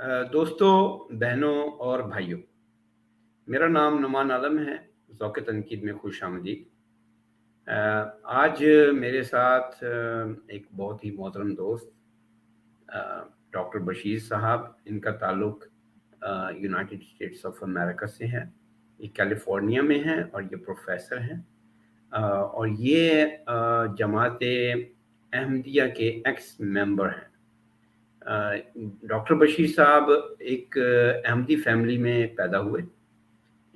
दोस्तों, बहनों और भाइयों, मेरा नाम नुमान आलम है। ज़ौक़ ए तनक़ीद में खुश आमदीद। आज मेरे साथ एक बहुत ही मोहतरम दोस्त डॉक्टर बशीर साहब, इनका ताल्लुक़ यूनाइटेड स्टेट्स ऑफ अमेरिका से है। ये कैलिफ़ोर्निया में हैं और ये प्रोफ़ेसर हैं। और ये जमात-ए अहमदिया के एक्स मेंबर हैं। डॉक्टर बशीर साहब एक अहमदी फैमिली में पैदा हुए।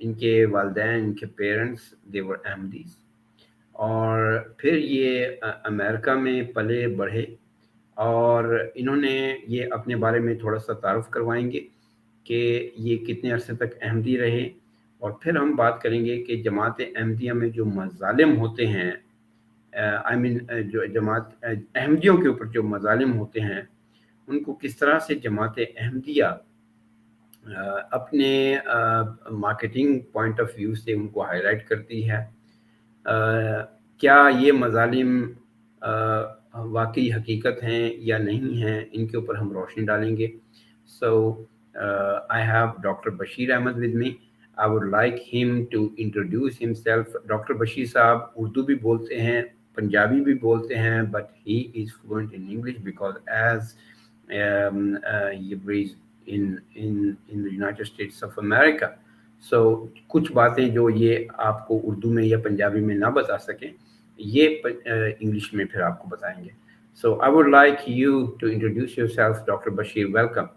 इनके वालिदैन, इनके पेरेंट्स दे वर अहमदीज़, और फिर ये अमेरिका में पले बढ़े। और इन्होंने ये अपने बारे में थोड़ा-सा तारुफ़ करवाएँगे कि ये कितने अरसे तक अहमदी रहे, और फिर हम बात करेंगे कि जमात अहमदिया में जो मज़ालिम होते हैं, जो जमात अहमदियों के ऊपर जो मज़ालिम होते हैं, उनको किस तरह से जमात अहमदिया अपने मार्केटिंग पॉइंट ऑफ व्यू से उनको हाईलाइट करती है। क्या ये मज़ालिम वाकई हकीकत हैं या नहीं हैं, इनके ऊपर हम रोशनी डालेंगे। So I have doctor Bashir Ahmed with me. I would like him to introduce himself. Doctor Bashir sahab Urdu भी बोलते हैं, पंजाबी भी बोलते हैं, but he is fluent in English because as he raised in the United States of America. So कुछ बातें जो ये आपको उर्दू में या पंजाबी में ना बता सकें, ये इंग्लिश में फिर आपको बताएंगे। So I would like you to introduce yourself, Dr. Bashir. Welcome.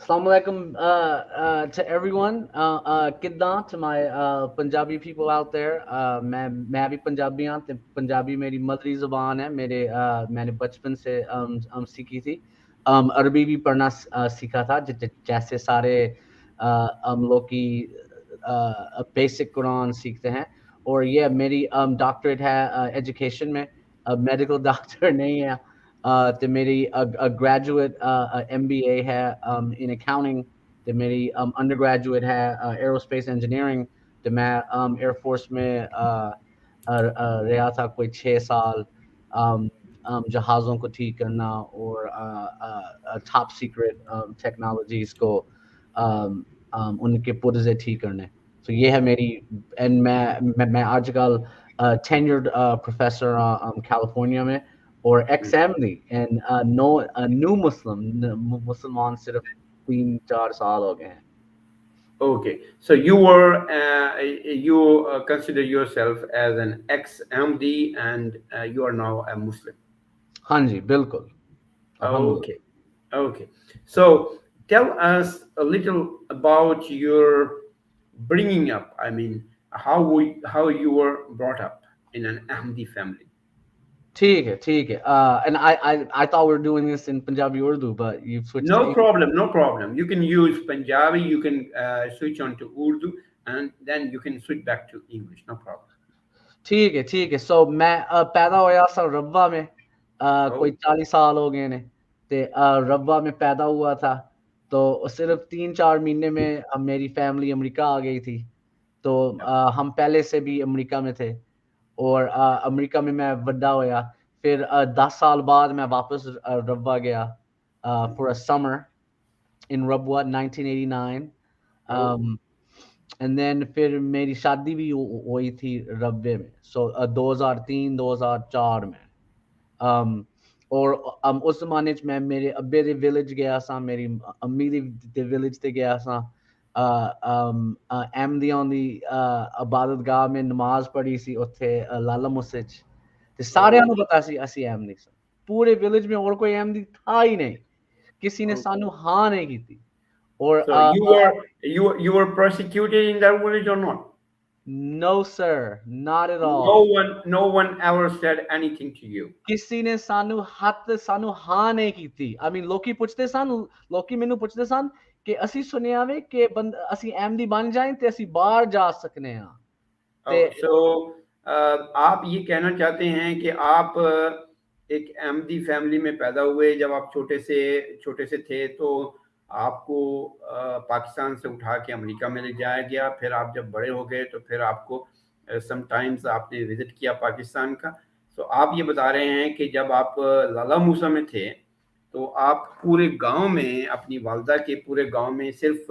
Assalamu alaikum to everyone. Kiddan to my Punjabi people out there. मैं भी पंजाबी हूँ, तो पंजाबी मेरी मदरी ज़ुबान है। मैंने बचपन से सीखी थी। अरबी भी पढ़ना सीखा था, जैसे सारे हम लोग की बेसिक कुरान सीखते हैं। और ये मेरी डॉक्टरेट है एजुकेशन में, मेडिकल डॉक्टर नहीं है। तो मेरी ग्रेजुएट MBA है in accounting। तो मेरी undergraduate है aerospace engineering। तो मैं Air Force में रहा था कोई 6 साल, जहाज़ों को ठीक करना और top secret technologies को उनके पुर्जे ठीक करने। तो ये है मेरी, एंड मैं आजकल tenured professor कैलिफोर्निया में, और ex-Ahmadi, and new मुसलमान सिर्फ 3-4 साल हो गए हैं। Okay, so you consider yourself as an ex-Ahmadi, and you are now a Muslim. हाँ जी, बिल्कुल। Okay, okay. So tell us a little about your bringing up. I mean, how you were brought up in an Ahmadi family. ठीक है। And I thought we were doing this in Punjabi Urdu, but you've switched to No English. problem, no problem. You can use Punjabi, you can switch on to Urdu, and then you can switch back to English. No problem. ठीक है। So मैं पैदा होया सा रब्बा में, कोई Oh, 40 साल हो गए ने। ते रब्बा में पैदा हुआ था, तो सिर्फ 3-4 महीने में मेरी फैमिली अमेरिका आ गई थी। तो हम पहले से भी अमेरिका में थे, और अमेरिका में मैं बड़ा होया। फिर 10 साल बाद मैं वापस रब्बा गया for a summer in Rabwa 1989। oh, and then फिर मेरी शादी भी हुई थी रब्बे में, सो 2003-2004 में। और उस जमाने च मैं मेरे अब्बे दे विलेज गया सा, मेरी अम्मी दे विलेज ते गया सा। अहमदियां दी इबादतगाह में नमाज पढ़ी सी उत्थे लाला मुसे च। ते सारियां oh, नूं पता सी असी अहमदी सा। पूरे विलेज में और कोई अहमदी था ही नहीं, किसी ने oh. सानू हाँ नहीं की थी। और So you were persecuted in that village or not? no sir, not at all। No one ever said anything to you. किसी ने सानू हाँ नहीं की थी। I mean, लोकी पूछते सन, लोकी मैनू पूछते सन कि असी सुनिया वे कि असी अहमदी बन जाएं ते असी बाहर जा सकने हैं। ते Oh, so आप ये कहना चाहते हैं कि आप एक अहमदी फैमिली में पैदा हुए। जब आप छोटे से थे तो आपको पाकिस्तान से उठा के अमेरिका में ले जाया गया। फिर आप जब बड़े हो गए तो फिर आपको समटाइम्स आपने विजिट किया पाकिस्तान का। तो आप ये बता रहे हैं कि जब आप लाला मूसा में थे तो आप पूरे गांव में अपनी वालदा के पूरे गांव में सिर्फ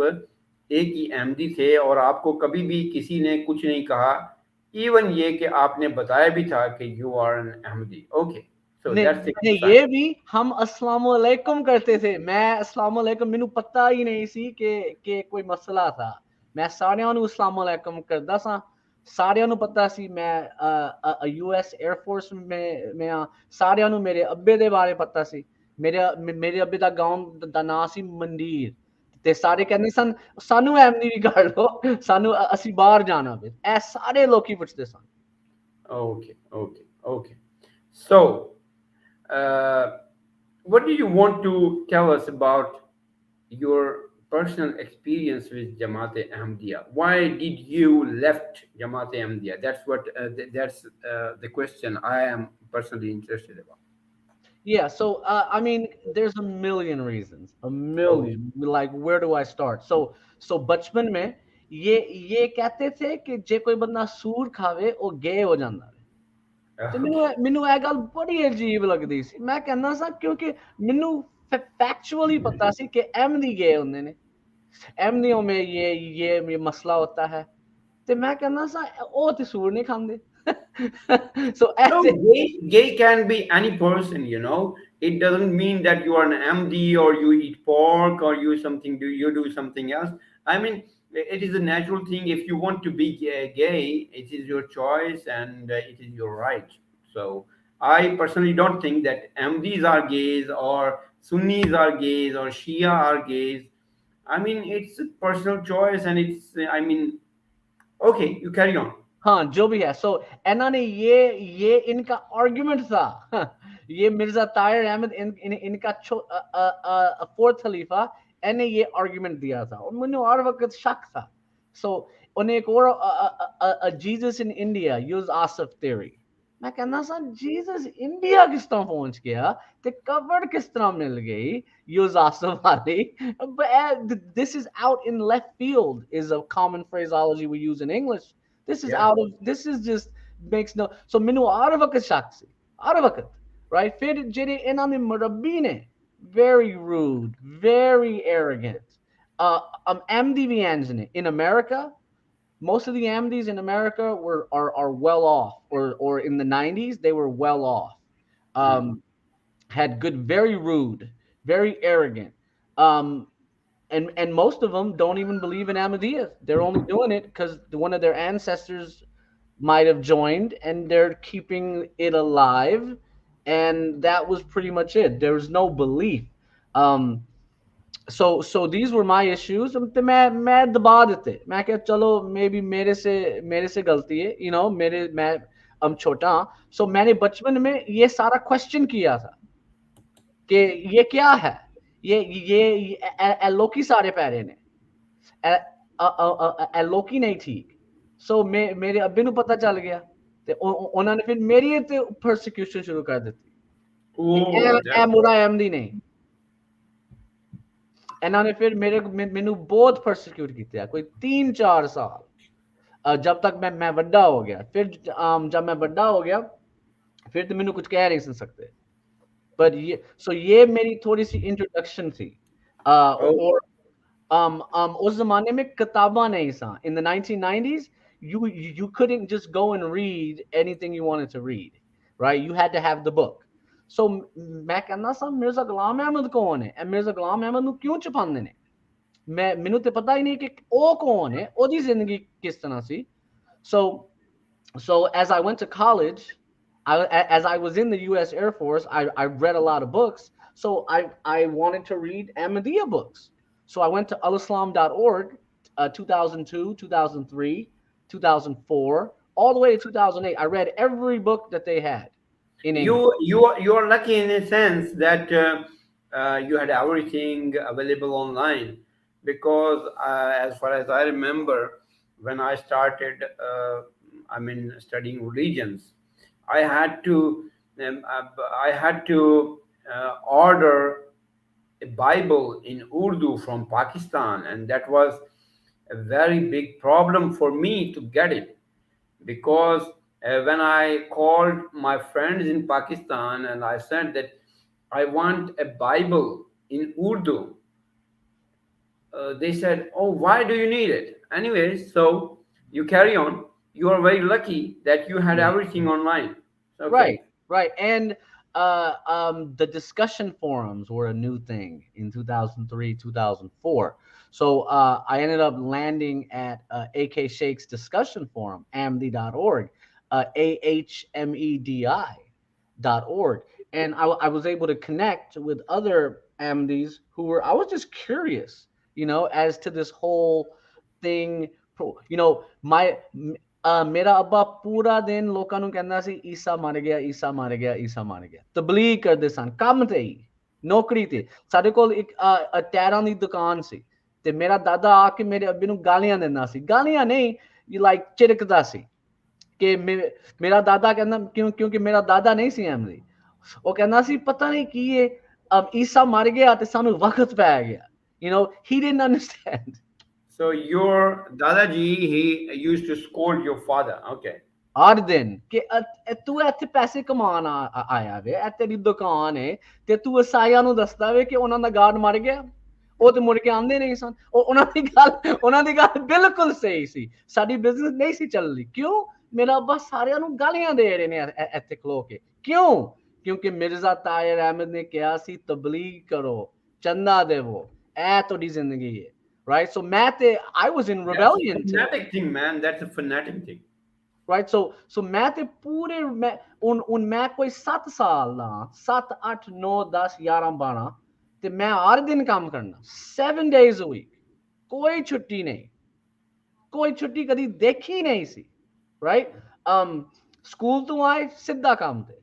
एक ही अहमदी थे और आपको कभी भी किसी ने कुछ नहीं कहा, इवन ये कि आपने बताया भी था कि you are an Ahmadi. Okay, so नहीं दैट्स नहीं, इट। ये भी हम अस्सलाम वालेकुम करते थे। मैं अस्सलाम वालेकुम मैनू पता ही नहीं सी कि कोई मसला था। मैं सारियां नू अस्सलाम वालेकुम करदा सा। सारियां नू पता सी मैं यूएस एयरफोर्स में आ। सारियां नू मेरे अब्बे दे बारे पता सी। मेरे अब्बे दा गांव दा नाम सी मंडीर। ते सारे कहंदे सन सानू एमनी भी कर लो, सानू असी बाहर जाना वे। ए सारे लोकी पुछदे सन। Okay, okay, okay. So, uh, what do you want to tell us about your personal experience with Jamaat-e Ahmadiyya? Why did you left Jamaat-e Ahmadiyya? That's the question I am personally interested about. Yeah, so I mean, there's a million reasons, a Oh, million. Like, where do I start? So बचपन में ये कहते थे कि जे कोई बंदा सूर खावे वो गे हो जाता है। ਤੇ okay. ਮੈਨੂੰ ਇਹ ਗੱਲ ਬੜੀ ਅਜੀਬ ਲੱਗਦੀ ਸੀ। ਮੈਂ ਕਹਿੰਦਾ ਸਾਂ ਕਿਉਂਕਿ ਮੈਨੂੰ फैक्चुअली पता सी कि अहमदी गे ਹੁੰਦੇ ਨੇ। अहमदियों में ये मसला होता है। ਤੇ ਮੈਂ ਕਹਿੰਦਾ ਸਾਂ ਉਹ ਤੇ ਸੂਰ ਨਹੀਂ ਖਾਂਦੇ। so No, ऐसे gay can be any person, you know. It doesn't mean that you are an MD or you eat pork or you do something else. I mean, it is a natural thing. If you want to be gay, it is your choice and it is your right. So I personally don't think that MDs are gays or Sunnis are gays or Shia are gays. I mean, it's a personal choice and it's, I mean, okay, you carry on. हाँ, जो भी है। सो इन्होंने ये इनका argument था। ये मिर्जा ताहिर अहमद इनका फोर्थ खलीफा, इन्हें ये आर्गुमेंट दिया था और मैंने हर वक्त शक था। सो उन्हें एक और Jesus in India use Asif theory. मैं कहना सा जीसस इंडिया किस तरह पहुंच गया ते कवर किस तरह मिल गई यूज आसिफ वाली। This is out in left field is a common phraseology we use in English. This is Yeah. out of, this is just makes no, so ਮੈਨੂੰ हर वक्त शक सी, हर वक्त, right? फिर ਜਿਹੜੇ ਇਹਨਾਂ ਦੇ ਮੁਰੱਬੀ ਨੇ, very rude, very arrogant. MDVNs in America, most of the MDs in America are well off, or in the 90s they were well off. Mm. Um, had good, very rude, very arrogant. Um, and most of them don't even believe in Ahmadiyya. They're only doing it because one of their ancestors might have joined, and they're keeping it alive. And that was pretty much it. There was no belief. Um, so these were my issues. तो मैं दबा देते, मैं क्या चलो may be मेरे से गलती है, मेरे मैं छोटा हाँ। सो मैंने बचपन में ये सारा क्वेश्चन किया था कि ये क्या है, ये लोकी सारे पैरे ने लोकी नहीं ठीक। सो मेरे अब्बे ਨੂੰ पता चल गया ਤੇ ਉਹਨਾਂ ਨੇ ਫਿਰ ਮੇਰੀ ਤੇ persecution शुरू कर ਦਿੱਤੀ कि Oh, ਇਹ that. ਮੁੰਡਾ ਅਹਿਮਦੀ ਨਹੀਂ। ਇਹਨਾਂ ਨੇ ਫਿਰ ਮੈਨੂੰ ਬਹੁਤ परसिक्यूट ਕੀਤਾ कोई 3-4 साल, जब तक मैं ਵੱਡਾ हो गया। फिर जब मैं ਵੱਡਾ हो गया फिर तो ਮੈਨੂੰ कुछ कह नहीं सुन सकते। बट ये मेरी थोड़ी सी इंट्रोडक्शन थी। Oh, और उस जमाने में किताबा नहीं सा। In the 1990s, you couldn't just go and read anything you wanted to read, right? You had to have the book. So मैं कहना सा मिर्जा गुलाम अहमद कौन है, मिर्जा गुलाम अहमद ਨੂੰ क्यों छुपांदे ने। ਮੈਨੂੰ ਤੇ ਪਤਾ ਹੀ ਨਹੀਂ ਕਿ ਉਹ ਕੌਣ ਹੈ, ਉਹਦੀ ਜ਼ਿੰਦਗੀ ਕਿਸ ਤਰ੍ਹਾਂ ਸੀ। So as I went to college, as I was in the U.S. Air Force, I read a lot of books. So I wanted to read Ahmadiyya books. So I went to alislam.org, 2002, 2003, 2004, all the way to 2008. I read every book that they had in English. you're lucky in a sense that you had everything available online because as far as I remember, when I started, I mean, studying religions, I had to I had to order a Bible in Urdu from Pakistan, and that was a very big problem for me to get it because When I called my friends in Pakistan and I said that I want a Bible in Urdu, they said, "Oh, why do you need it?" Anyways, so you carry on. You are very lucky that you had Yeah. everything online. Right, Okay. right. And the discussion forums were a new thing in 2003, 2004. So I ended up landing at AK Sheikh's discussion forum, amdi.org, ahmedi.org. And I was able to connect with other AMDs who were, I was just curious, as to this whole thing. My ਮੇਰਾ ਅੱਬਾ ਪੂਰਾ ਦਿਨ ਲੋਕਾਂ ਨੂੰ ਕਹਿੰਦਾ ਸੀ ਈਸਾ ਮਰ ਗਿਆ, ਈਸਾ ਮਰ ਗਿਆ, ਈਸਾ ਮਰ ਗਿਆ, ਤਬਲੀਗ ਕਰਦੇ ਸਨ ਕੰਮ ਤੇ ਹੀ, ਨੌਕਰੀ ਤੇ। ਸਾਡੇ ਕੋਲ ਇੱਕ ਟਾਇਰਾਂ ਦੀ ਦੁਕਾਨ ਸੀ ਤੇ ਮੇਰਾ ਦਾਦਾ ਆ ਕੇ ਮੇਰੇ ਅੱਬੇ ਨੂੰ ਗਾਲੀਆਂ ਦਿੰਦਾ ਸੀ, ਗਾਲੀਆਂ ਨਹੀਂ, ਲਾਈਕ ਝਿੜਕਦਾ ਸੀ ਕਿ ਮੇਰਾ ਦਾਦਾ ਕਹਿੰਦਾ, ਕਿਉਂਕਿ ਮੇਰਾ ਦਾਦਾ ਨਹੀਂ ਸੀ ਐਮਲੀ, ਉਹ ਕਹਿੰਦਾ ਸੀ ਪਤਾ ਨਹੀਂ ਕੀ ਹੈ, ਈਸਾ ਮਰ ਗਿਆ ਤੇ ਸਾਨੂੰ ਵਕਤ ਪੈ ਗਿਆ, he didn't understand. So your Dadaji, he used to scold your father. Okay. ਹਰ ਦਿਨ ਕਿ ਤੂੰ ਇੱਥੇ ਪੈਸੇ ਕਮਾਉਣ ਆਇਆ ਵੇ, ਇਹ ਤੇਰੀ ਦੁਕਾਨ ਹੈ ਤੇ ਤੂੰ ਈਸਾਈਆਂ ਨੂੰ ਦੱਸਦਾ ਵੇ ਕਿ ਉਹਨਾਂ ਦਾ ਗਾਰਡ ਮਰ ਗਿਆ, ਉਹ ਤੇ ਮੁੜ ਕੇ ਆਉਂਦੇ ਨਹੀਂ ਸਨ। ਉਹਨਾਂ ਦੀ ਗੱਲ ਬਿਲਕੁਲ ਸਹੀ ਸੀ, ਸਾਡੀ ਬਿਜ਼ਨਸ ਨਹੀਂ ਸੀ ਚੱਲਦੀ। ਕਿਉਂ? ਮੇਰਾ ਅੱਬਾ ਸਾਰਿਆਂ ਨੂੰ ਗਾਲੀਆਂ ਦੇ ਰਹੇ ਨੇ ਇੱਥੇ ਖਲੋ ਕੇ। ਕਿਉਂ? ਕਿਉਂਕਿ ਮਿਰਜ਼ਾ ਤਾਹਿਰ ਅਹਿਮਦ ਨੇ ਕਿਹਾ ਸੀ ਤਬਲੀਗ ਕਰੋ, ਚੰਦਾ ਦੇਵੋ, ਇਹ ਤੁਹਾਡੀ ਜ਼ਿੰਦਗੀ ਹੈ। ਰਾਈਟ, ਸੋ ਮੈਂ ਤੇ I was in That's a rebellion to fanatic thing, man. That's a fanatic thing. right, so ਮੈਂ ਤੇ ਪੂਰੇ ਹੁਣ ਮੈਂ ਕੋਈ 7 ਸਾਲ ਦਾ, 7 8 9 10 11 12 ਤੇ ਮੈਂ ਹਰ ਦਿਨ ਕੰਮ ਕਰਨਾ, 7 days a week, ਕੋਈ ਛੁੱਟੀ ਨਹੀਂ, ਕੋਈ ਛੁੱਟੀ ਕਦੀ ਦੇਖੀ ਨਹੀਂ ਸੀ। ਰਾਈਟ, ਸਕੂਲ ਤੋਂ ਆਏ ਸਿੱਧਾ ਕੰਮ ਤੇ,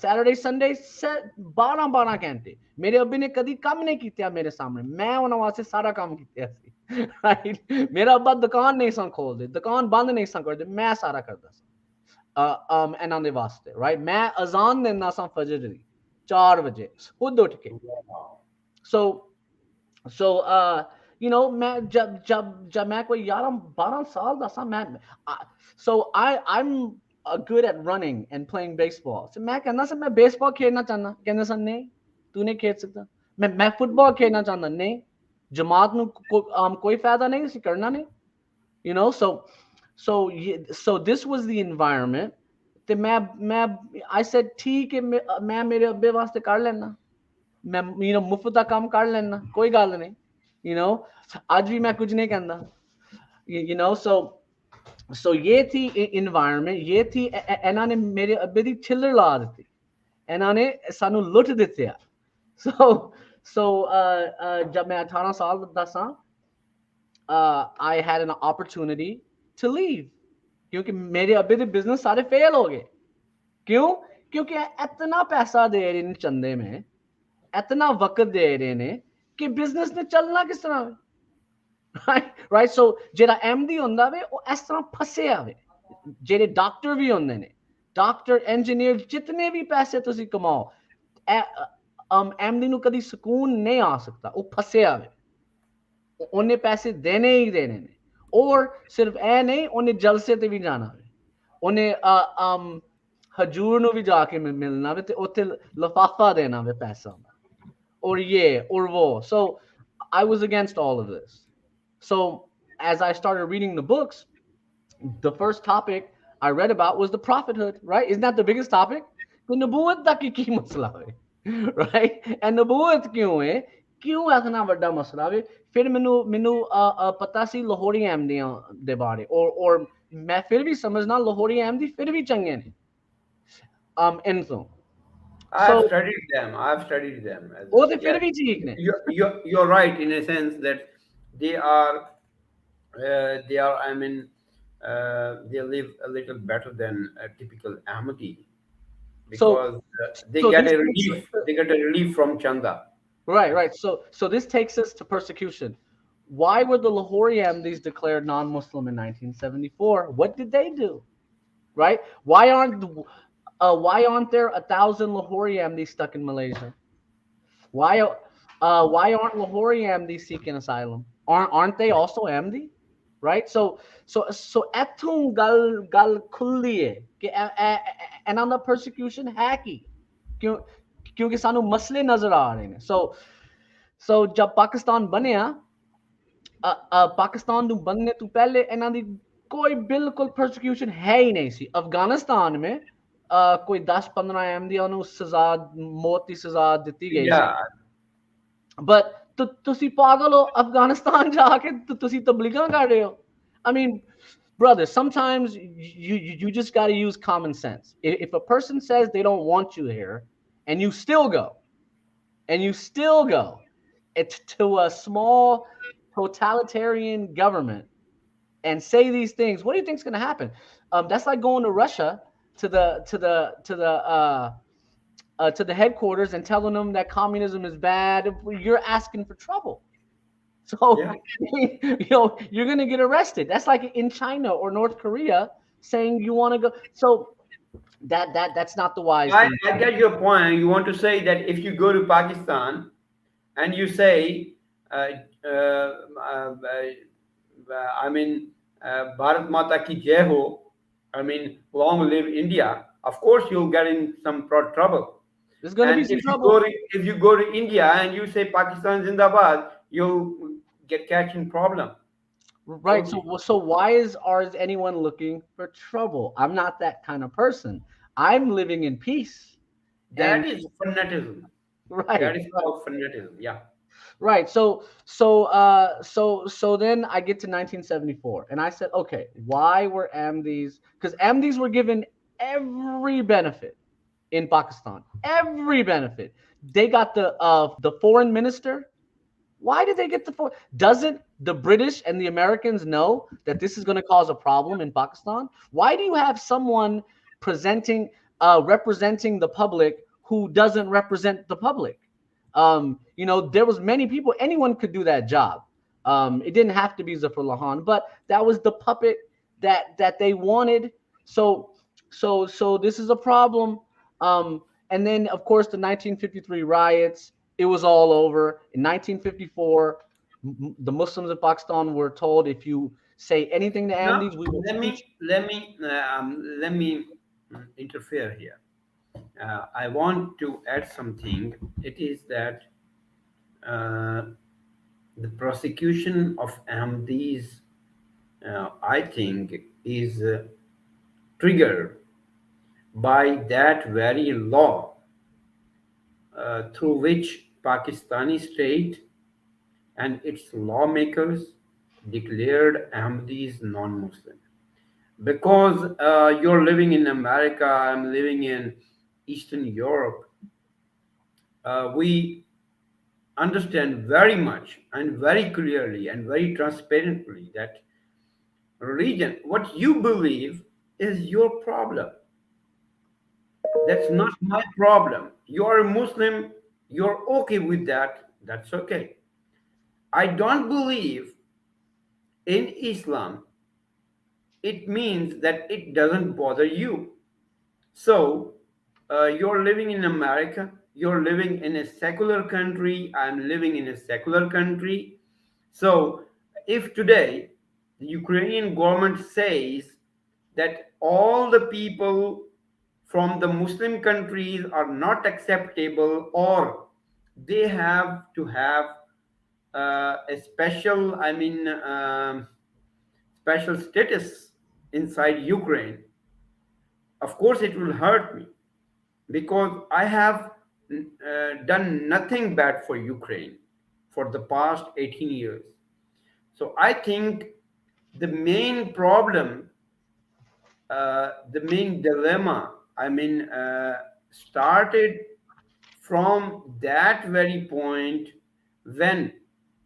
ਸੈਟਰਡੇ ਸੰਡੇ 12 ਘੰਟੇ। ਮੇਰੇ ਅੱਬੇ ਨੇ ਕਦੀ ਕੰਮ ਨਹੀਂ ਕੀਤਾ ਮੇਰੇ ਸਾਹਮਣੇ, ਮੈਂ ਉਹਨਾਂ ਵਾਸਤੇ ਸਾਰਾ ਕੰਮ ਕੀਤਾ ਸੀ। ਰਾਈਟ, ਮੇਰਾ ਅੱਬਾ ਦੁਕਾਨ ਨਹੀਂ ਸਨ ਖੋਲਦੇ, ਦੁਕਾਨ ਬੰਦ ਨਹੀਂ ਸਨ ਕਰਦੇ, ਮੈਂ ਸਾਰਾ ਕਰਦਾ ਸੀ ਇਹਨਾਂ ਦੇ ਵਾਸਤੇ। ਰਾਈਟ, ਮੈਂ ਅਜ਼ਾਨ ਦਿੰਦਾ ਸਾਂ ਫਜਰ ਦੀ 4 ਵਜੇ ਖੁਦ ਉੱਠ ਕੇ। Wow. So मैं जब मैं कोई 11 12 साल ਦਾ ਸਾਂ, ਮੈਂ so I'm good at running and playing baseball, so ਮੈਂ ਕਹਿੰਦਾ ਸੀ ਮੈਂ ਬੇਸਬਾਲ ਖੇਡਣਾ ਚਾਹੁੰਦਾ, ਕਹਿੰਦੇ ਸਨ ਨਹੀਂ ਤੂੰ ਨਹੀਂ ਖੇਡ ਸਕਦਾ। ਮੈਂ ਫੁੱਟਬਾਲ ਖੇਡਣਾ ਚਾਹੁੰਦਾ, ਨਹੀਂ ਜਮਾਤ ਨੂੰ ਕੋਈ ਫਾਇਦਾ ਨਹੀਂ ਸੀ ਕਰਨਾ ਨਹੀਂ, so this was the environment। ਤੇ ਮੈਂ I said ਠੀਕ ਹੈ, ਮੈਂ ਮੇਰੇ ਅੱਬੇ ਵਾਸਤੇ ਕਰ ਲੈਣਾ, ਮੈਂ ਮੁਫਤ ਦਾ ਕੰਮ ਕਰ ਲੈਣਾ, ਕੋਈ ਗੱਲ ਨਹੀਂ, ਅੱਜ ਵੀ ਮੈਂ ਕੁਝ ਨਹੀਂ ਕਹਿੰਦਾ, so ये थी environment, ये थी ਇਹਨਾਂ ਨੇ ਮੇਰੇ ਅੱਬੇ ਦੀ ਛਿੱਲਰ ਲਾ ਦਿੱਤੀ, ਇਹਨਾਂ ਨੇ ਸਾਨੂੰ ਲੁੱਟ ਦਿੱਤਾ। so जब मैं 18 साल ਦਾ ਸਾਂ, I had an opportunity to leave, क्योंकि मेरे अब्बे ਦੇ बिजनेस सारे फेल हो गए। क्यों? क्योंकि इतना पैसा दे रहे हैं चंदे में, इतना वक्त दे रहे ने कि बिजनेस ने चलना किस तरह। राइट, सो जेड़ा एमडी ਹੁੰਦਾ ਵੇ ਉਹ ਇਸ ਤਰ੍ਹਾਂ ਫਸਿਆ ਵੇ, ਜਿਹੜੇ ਡਾਕਟਰ ਵੀ ਹੁੰਦੇ ਨੇ, ਡਾਕਟਰ ਇੰਜੀਨੀਅਰ, ਜਿਤਨੇ ਵੀ ਪੈਸੇ ਤੁਸੀਂ ਕਮਾਓ, ਐਮਡੀ ਨੂੰ ਕਦੀ ਸਕੂਨ ਨਹੀਂ ਆ ਸਕਦਾ, ਉਹ ਫਸਿਆ ਵੇ, ਉਹਨੇ ਪੈਸੇ ਦੇਣੇ ਹੀ ਦੇਣੇ ਨੇ। ਔਰ ਸਿਰਫ ਇਹ ਨਹੀਂ, ਉਹਨੇ ਜਲਸੇ ਤੇ ਵੀ ਜਾਣਾ ਵੇ, ਉਹਨੇ ਹਜੂਰ ਨੂੰ ਵੀ ਜਾ ਕੇ ਮਿਲਣਾ ਵੇ ਤੇ ਉੱਥੇ ਲਫਾਫਾ ਦੇਣਾ ਵੇ ਪੈਸਾ ਦਾ, or yeah, or wo. So I was against all of this. So as I started reading the books, the first topic I read about was the prophethood, right? Isn't that the biggest topic? तो नबूवत का की मसला है, right? And नबूवत क्यों है, क्यों इतना बड़ा मसला है? फिर मैनू पता सी लाहौरी अहमदियां दे बारे, और मैं फिर भी समझना लाहौरी अहमदी फिर भी चंगे ने, इन तो so I've studied them. I've studied them as वो well. तो फिर Yes, भी ठीक ने। you're right in a sense that they are I mean they live a little better than a typical Ahmadi So because they so get this a takes us relief. They get a relief from Chanda. right. So this takes us to persecution. Why were the Lahori Ahmadis declared non-Muslim in 1974? What did they do? Right? Why aren't there 1,000 Lahori Ahmadis stuck in Malaysia? Why aren't Lahori Ahmadis seeking asylum? Aren't they also Ahmadi? right? So etun gal khulli hai कि ਇਹਨਾਂ ਦਾ persecution है की क्यों क्योंकि सानू मसले नजर आ रहे हैं so जब पाकिस्तान बनया पाकिस्तान ਨੂੰ बनने ਤੋਂ ਪਹਿਲੇ ਇਹਨਾਂ ਦੀ कोई बिल्कुल persecution है ही नहीं सी अफगानिस्तान में कोई 10-15 अहमदियों ਨੂੰ सजा मौत की सजा ਦਿੱਤੀ ਗਈ ਸੀ Yeah, but ਤੁਸੀਂ ਪਾਗਲ ਹੋ ਅਫਗਾਨਿਸਤਾਨ ਜਾ ਕੇ ਤੁਸੀਂ ਤਬਲੀਗਾਂ ਕਰ ਰਹੇ ਹੋ I mean brother sometimes you just got to use common sense if a person says they don't want you here and you still go it's to a small totalitarian government and say these things, what do you think is going to happen? That's like going to Russia to the headquarters and telling them that communism is bad. You're asking for trouble. So yeah. you're going to get arrested. That's like in China or North Korea saying you want to go. So that's not the wise I, thing I to do. get your point. You want to say that if you go to Pakistan and you say, uh, uh, uh, I mean, Bharat Mata ki jai ho, I mean, long live India, of course you'll get in some trouble. There's going to be And some trouble. if you go to India and you say Pakistan Zindabad, you'll get catch in problem. Right. Okay. So why is anyone looking for trouble? I'm not that kind of person. I'm living in peace. That And is fanatism. That right, is called fanatism. Yeah. right. So then I get to 1974 and I said, okay, why were AMDs? Because AMDs were given every benefit in Pakistan. Every benefit. They got the foreign minister. Why did they get the foreign? Doesn't the British and the Americans know that this is going to cause a problem in Pakistan? Why do you have someone presenting representing the public who doesn't represent the public? There was many people. Anyone could do that job. It didn't have to be Zafar Lahan, but that was the puppet that they wanted. So this is a problem. And then of course the 1953 riots. It was all over. In 1954, the Muslims of Pakistan were told, if you say anything to Now, Ahmadis, we will shoot you. let me interfere here. I want to add something. It is that uh, the prosecution of Ahmadis, I think, is triggered by that very law through which Pakistani state and its lawmakers declared Ahmadis non-Muslim. Because you're living in America, I'm living in Eastern Europe, we understand very much and very clearly and very transparently that religion, what you believe, is your problem. That's not my problem. You're a Muslim, you're okay with that, that's okay. I don't believe in Islam, it means that it doesn't bother you. So, you're living in America, you're living in a secular country, I'm living in a secular country. So, if today the Ukrainian government says that all the people from the Muslim countries are not acceptable, or they have to have a special, special status inside Ukraine, of course it will hurt me because I have done nothing bad for Ukraine for the past 18 years. So I think the main problem, the main dilemma, started from that very point when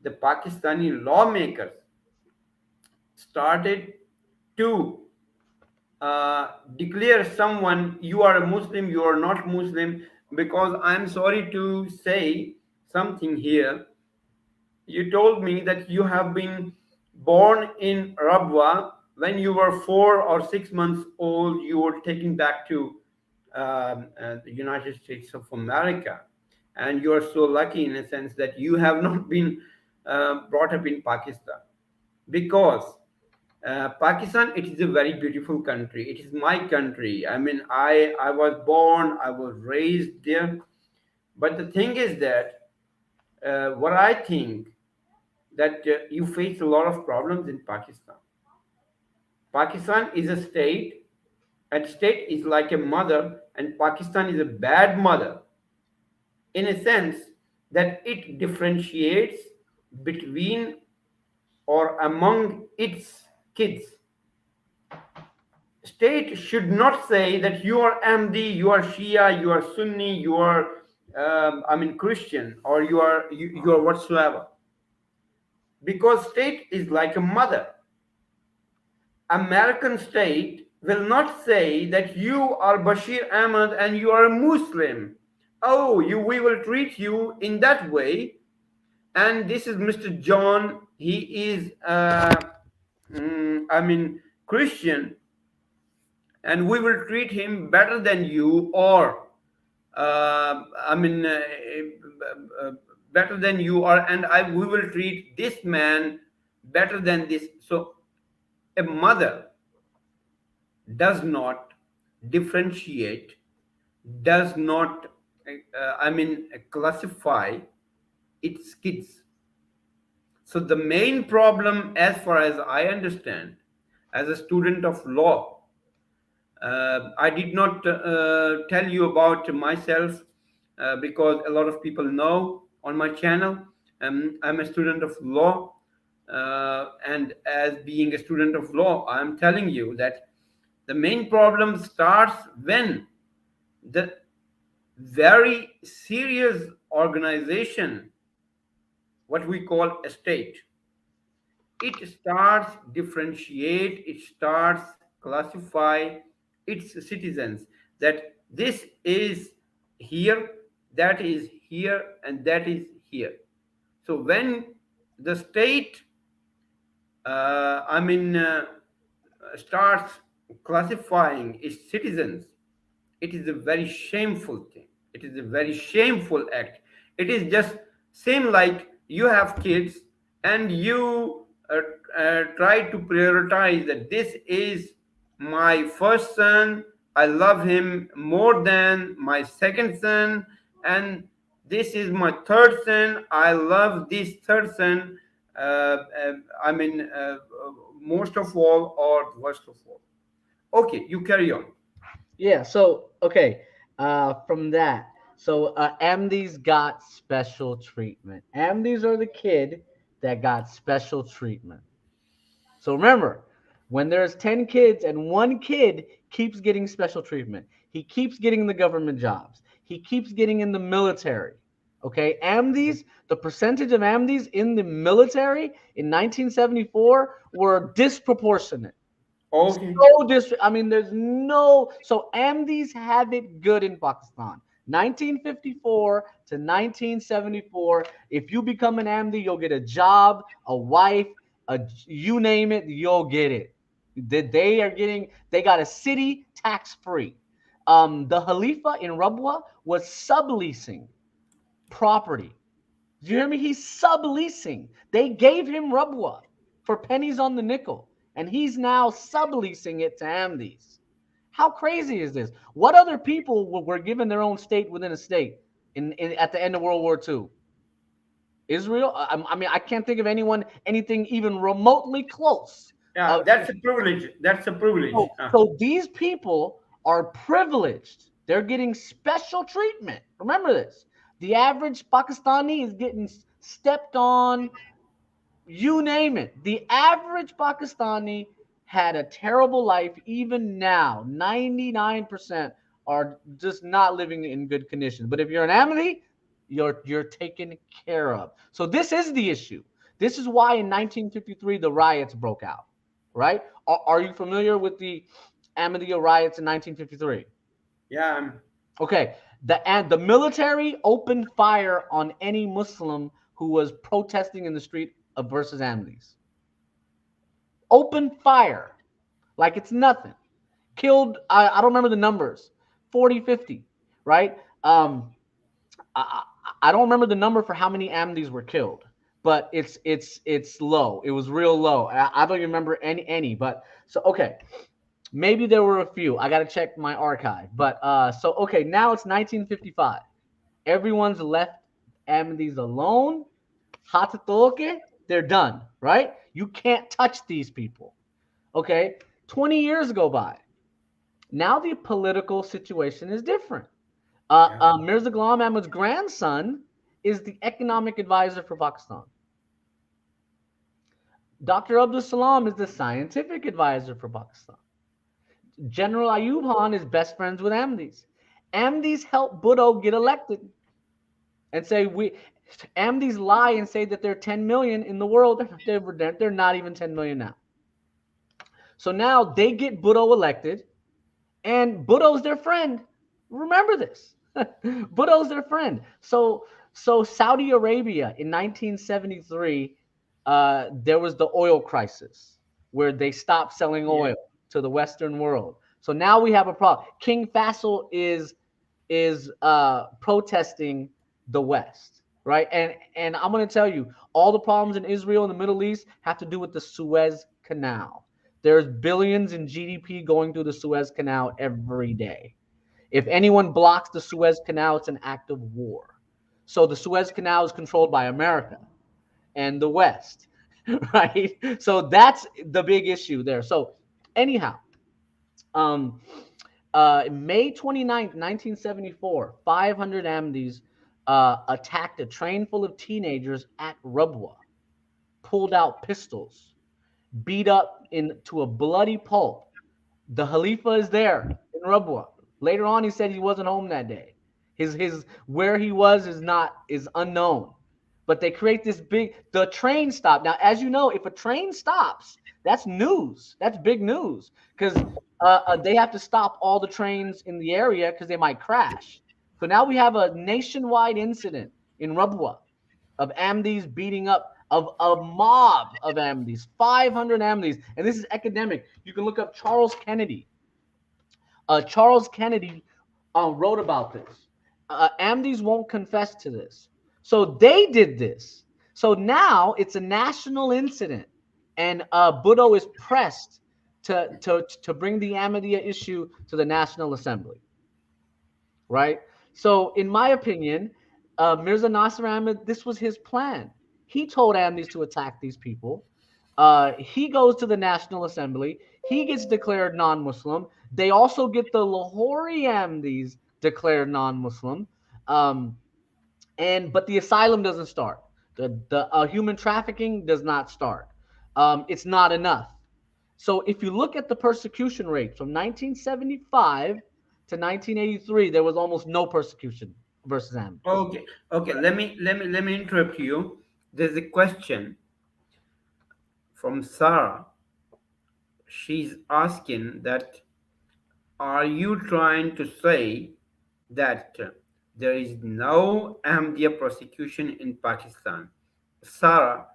the Pakistani lawmakers started to declare someone, you are a Muslim, you are not Muslim. Because I'm sorry to say something here, you told me that you have been born in Rabwa. When you were 4 or 6 months old, you were taken back to the United States of America. And you are so lucky in a sense that you have not been brought up in Pakistan. Because Pakistan, it is a very beautiful country. It is my country. I mean, I was born, I was raised there. But the thing is that what I think that you face a lot of problems in Pakistan. Pakistan is a state, and state is like a mother, and Pakistan is a bad mother in a sense that it differentiates between or among its kids. State should not say that you are Ahmadi, you are Shia, you are Sunni, you are I mean Christian, or you are whatsoever, because state is like a mother. American state will not say that you are Bashir Ahmad and you are a Muslim. Oh, we will treat you in that way. And this is Mr. John. He is, I mean, Christian, and we will treat him better than you, or I mean, uh, better than you are, and we will treat this man better than this. So a mother does not differentiate, does not, I mean, classify its kids. So the main problem, as far as I understand, as a student of law, I did not tell you about myself because a lot of people know on my channel. I'm a student of law, and as being a student of law, I'm telling you that the main problem starts when the very serious organization, what we call a state, it starts differentiate, it starts classify its citizens, that this is here, that is here, and that is here. So when the state I mean starts classifying its citizens, it is a very shameful thing. It is a very shameful act. It is just same like you have kids and you try to prioritize that this is my first son, I love him more than my second son, and this is my third son, I love this third son, I mean most of all or worst of all. Okay, you carry on. Yeah. So okay. From that, so Amdis got special treatment. Amdis are the kid that got special treatment. So remember, when there's 10 kids and one kid keeps getting special treatment, he keeps getting the government jobs, he keeps getting in the military. Okay, Amdis, the percentage of Amdis in the military in 1974 were disproportionate. Okay. So I mean, there's no. So Ahmadis have it good in Pakistan. 1954 to 1974. If you become an Ahmadi, you'll get a job, a wife, you name it, you'll get it. They are getting. They got a city tax free. The Khalifa in Rabwa was subleasing property. Do you hear me? He's subleasing. They gave him Rabwa for pennies on the nickel, and he's now subleasing it to Amdis. How crazy is this? What other people were given their own state within a state at the end of World War II? Israel? I mean, I can't think of anything even remotely close. Yeah, that's a privilege. That's a privilege. So these people are privileged. They're getting special treatment. Remember this. The average Pakistani is getting stepped on, you name it. The average Pakistani had a terrible life. Even now, 99% are just not living in good conditions. But if you're an Ahmadi, you're taken care of. So this is the issue. This is why in 1953 the riots broke out. Right? Are you familiar with the Ahmadiyya riots in 1953? Yeah. Okay. The military opened fire on any Muslim who was protesting in the street versus Ahmadis. Open fire like it's nothing. Killed, I don't remember the numbers, 40, 50, right? I don't remember the number for how many Ahmadis were killed, but it's low. It was real low. I don't even remember any. But so okay, maybe there were a few. I got to check my archive. But so okay, now it's 1955. Everyone's left Ahmadis alone. Hatatoke, they're done, right? You can't touch these people. Okay, 20 years go by. Now the political situation is different. Yeah. Mirza Ghulam Ahmad's grandson is the economic advisor for Pakistan. Dr. Abdul Salam is the scientific advisor for Pakistan. General Ayub Khan is best friends with Ahmadis. Ahmadis help Bhutto get elected and say Ahmadis lie and say that they're 10 million in the world. They're not even 10 million now. So now they get Bhutto elected, and Bhutto's their friend. Remember this. Bhutto's their friend. So Saudi Arabia in 1973, there was the oil crisis where they stopped selling oil to the Western world. So now we have a problem. King Faisal is protesting the West, right? And I'm going to tell you, all the problems in Israel and the Middle East have to do with the Suez Canal. There's billions in GDP going through the Suez Canal every day. If anyone blocks the Suez Canal, it's an act of war. So the Suez Canal is controlled by America and the West, right? So that's the big issue there. So anyhow, May 29th, 1974, 500 Ahmadis attacked a train full of teenagers at Rabwa, pulled out pistols, beat up into a bloody pulp. The Khalifa is there in Rabwa. Later on, he said he wasn't home that day. His where he was is unknown. But they create this the train stop. Now, as you know, if a train stops, that's news. That's big news because they have to stop all the trains in the area because they might crash. So now we have a nationwide incident in Rabwa of Ahmadis beating up of a mob of Ahmadis, 500 Ahmadis, and this is academic. You can look up Charles Kennedy. Charles Kennedy wrote about this. Ahmadis won't confess to this, so they did this. So now it's a national incident, and Bhutto is pressed to bring the Ahmadiyya issue to the National Assembly, right? So in my opinion, Mirza Nasir Ahmad, this was his plan. He told Ahmadis to attack these people. He goes to the National Assembly. He gets declared non-Muslim. They also get the Lahori Ahmadis declared non-Muslim. But the asylum doesn't start. The human trafficking does not start. It's not enough. So if you look at the persecution rate from 1975 to 1983, there was almost no persecution versus Ahmadis. Okay. Let me interrupt you. There's a question from Sarah. She's asking that, are you trying to say that there is no Ahmadiyya prosecution in Pakistan? Sarah,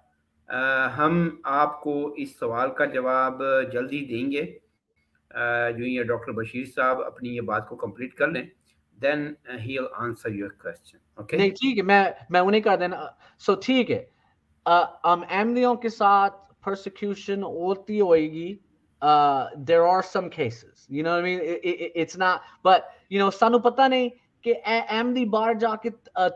हम आपको इस सवाल का जवाब जल्दी देंगे, जो ये डॉक्टर बशीर साहब अपनी ये बात को कंप्लीट कर लें, then he'll answer your question. Okay? नहीं ठीक है, मैं उन्हें कर देना. So ठीक है, Ahmadiyyoं के साथ persecution होती होगी. There are some cases, you know what I mean? It's not, but you know, ਸਾਨੂੰ ਪਤਾ ਨਹੀਂ ਕਿ Ahmadi ਬਾਹਰ ਜਾ ਕੇ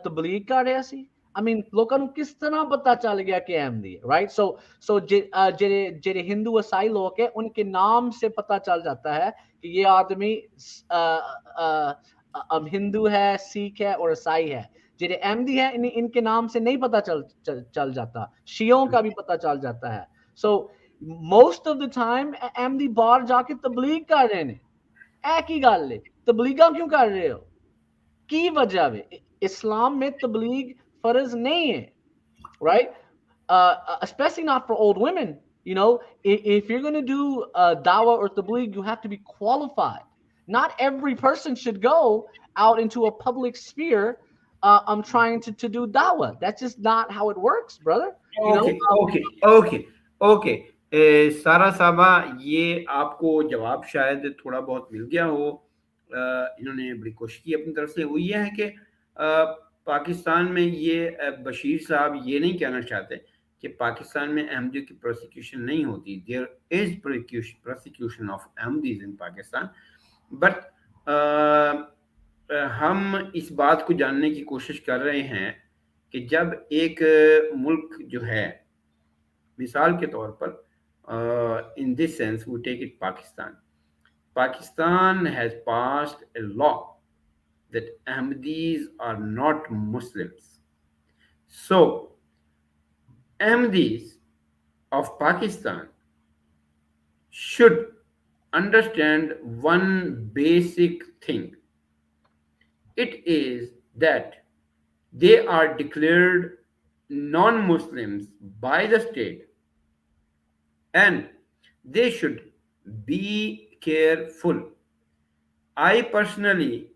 ਤਬਲੀਗ ਕਰ ਰਿਹਾ ਸੀ. I mean, ਲੋਕਾਂ ਨੂੰ ਕਿਸ ਤਰ੍ਹਾਂ ਪਤਾ ਚੱਲ ਗਿਆ ਕਿ Ahmadi है, right? So ਜਿਹੜੇ हिंदू ईसाई लोग हैं, उनके नाम से पता चल जाता है कि ये आदमी हिंदू है, सिख है और ईसाई है. ਜਿਹੜੇ Ahmadi है, इनके नाम से नहीं पता चल जाता. शियों का भी पता चल जाता है. So most of the time Ahmadi बाहर जाके तबलीग कर रहे हैं. की गल है, तबलीगा क्यों कर रहे हो? की वजह है? इस्लाम में तबलीग फर्ज नहीं है, right? Especially not for old women. You know, if you're going to do dawah or tabligh, you have to be qualified. Not every person should go out into a public sphere. I'm trying to do dawah. That's just not how it works, brother. Okay. सारा साहबा, ये आपको जवाब शायद थोड़ा बहुत मिल गया हो. इन्होंने बड़ी कोशिश की अपनी तरफ से. वो ये है कि पाकिस्तान में ये बशीर साहब ये नहीं कहना चाहते कि पाकिस्तान में अहमदियों की प्रोसिक्यूशन नहीं होती. There is prosecution of Ahmadis in Pakistan, but हम इस बात को जानने की कोशिश कर रहे हैं कि जब एक मुल्क जो है, मिसाल के तौर पर in this sense we take it Pakistan. Pakistan has passed a law that Ahmadis are not Muslims. So, Ahmadis of Pakistan should understand one basic thing. It is that they are declared non Muslims by the state, and they should be careful. I personally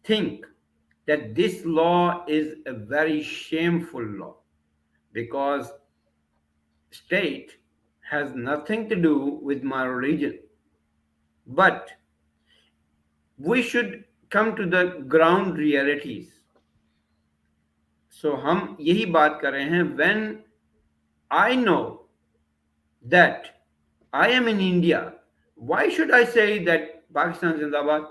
think that this law is a very shameful law, because state has nothing to do with my religion, but we should come to the ground realities. So हम यही बात कर रहे हैं. When I know that I am in India, why should I say that Pakistan Zindabad?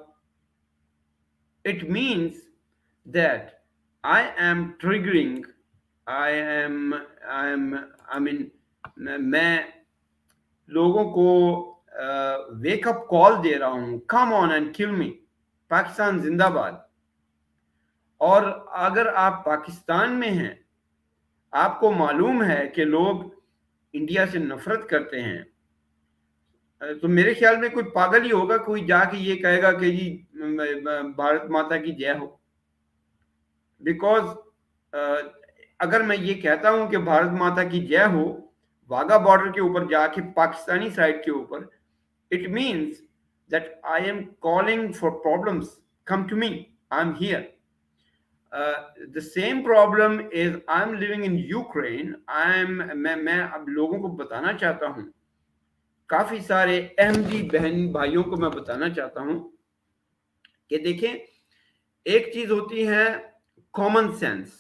It means that I am triggering, I mean, मैं लोगों को wake up call दे रहा हूँ, कम ऑन एंड किल मी, पाकिस्तान जिंदाबाद. और अगर आप पाकिस्तान में हैं, आपको मालूम है कि लोग इंडिया से नफरत करते हैं, तो मेरे ख्याल में कोई पागल ही होगा कोई जाके ये कहेगा कि जी भारत माता की जय हो. बिकॉज अगर मैं ये कहता हूं कि भारत माता की जय हो वाघा बॉर्डर के ऊपर जाके पाकिस्तानी साइड के ऊपर, it means that I am calling for problems, come to me, I am here. The same problem is I am living in Ukraine. मैं अब लोगों को बताना चाहता हूं, काफी सारे अहमदी बहन भाइयों को मैं बताना चाहता हूं कि देखें, एक चीज होती है कॉमन सेंस.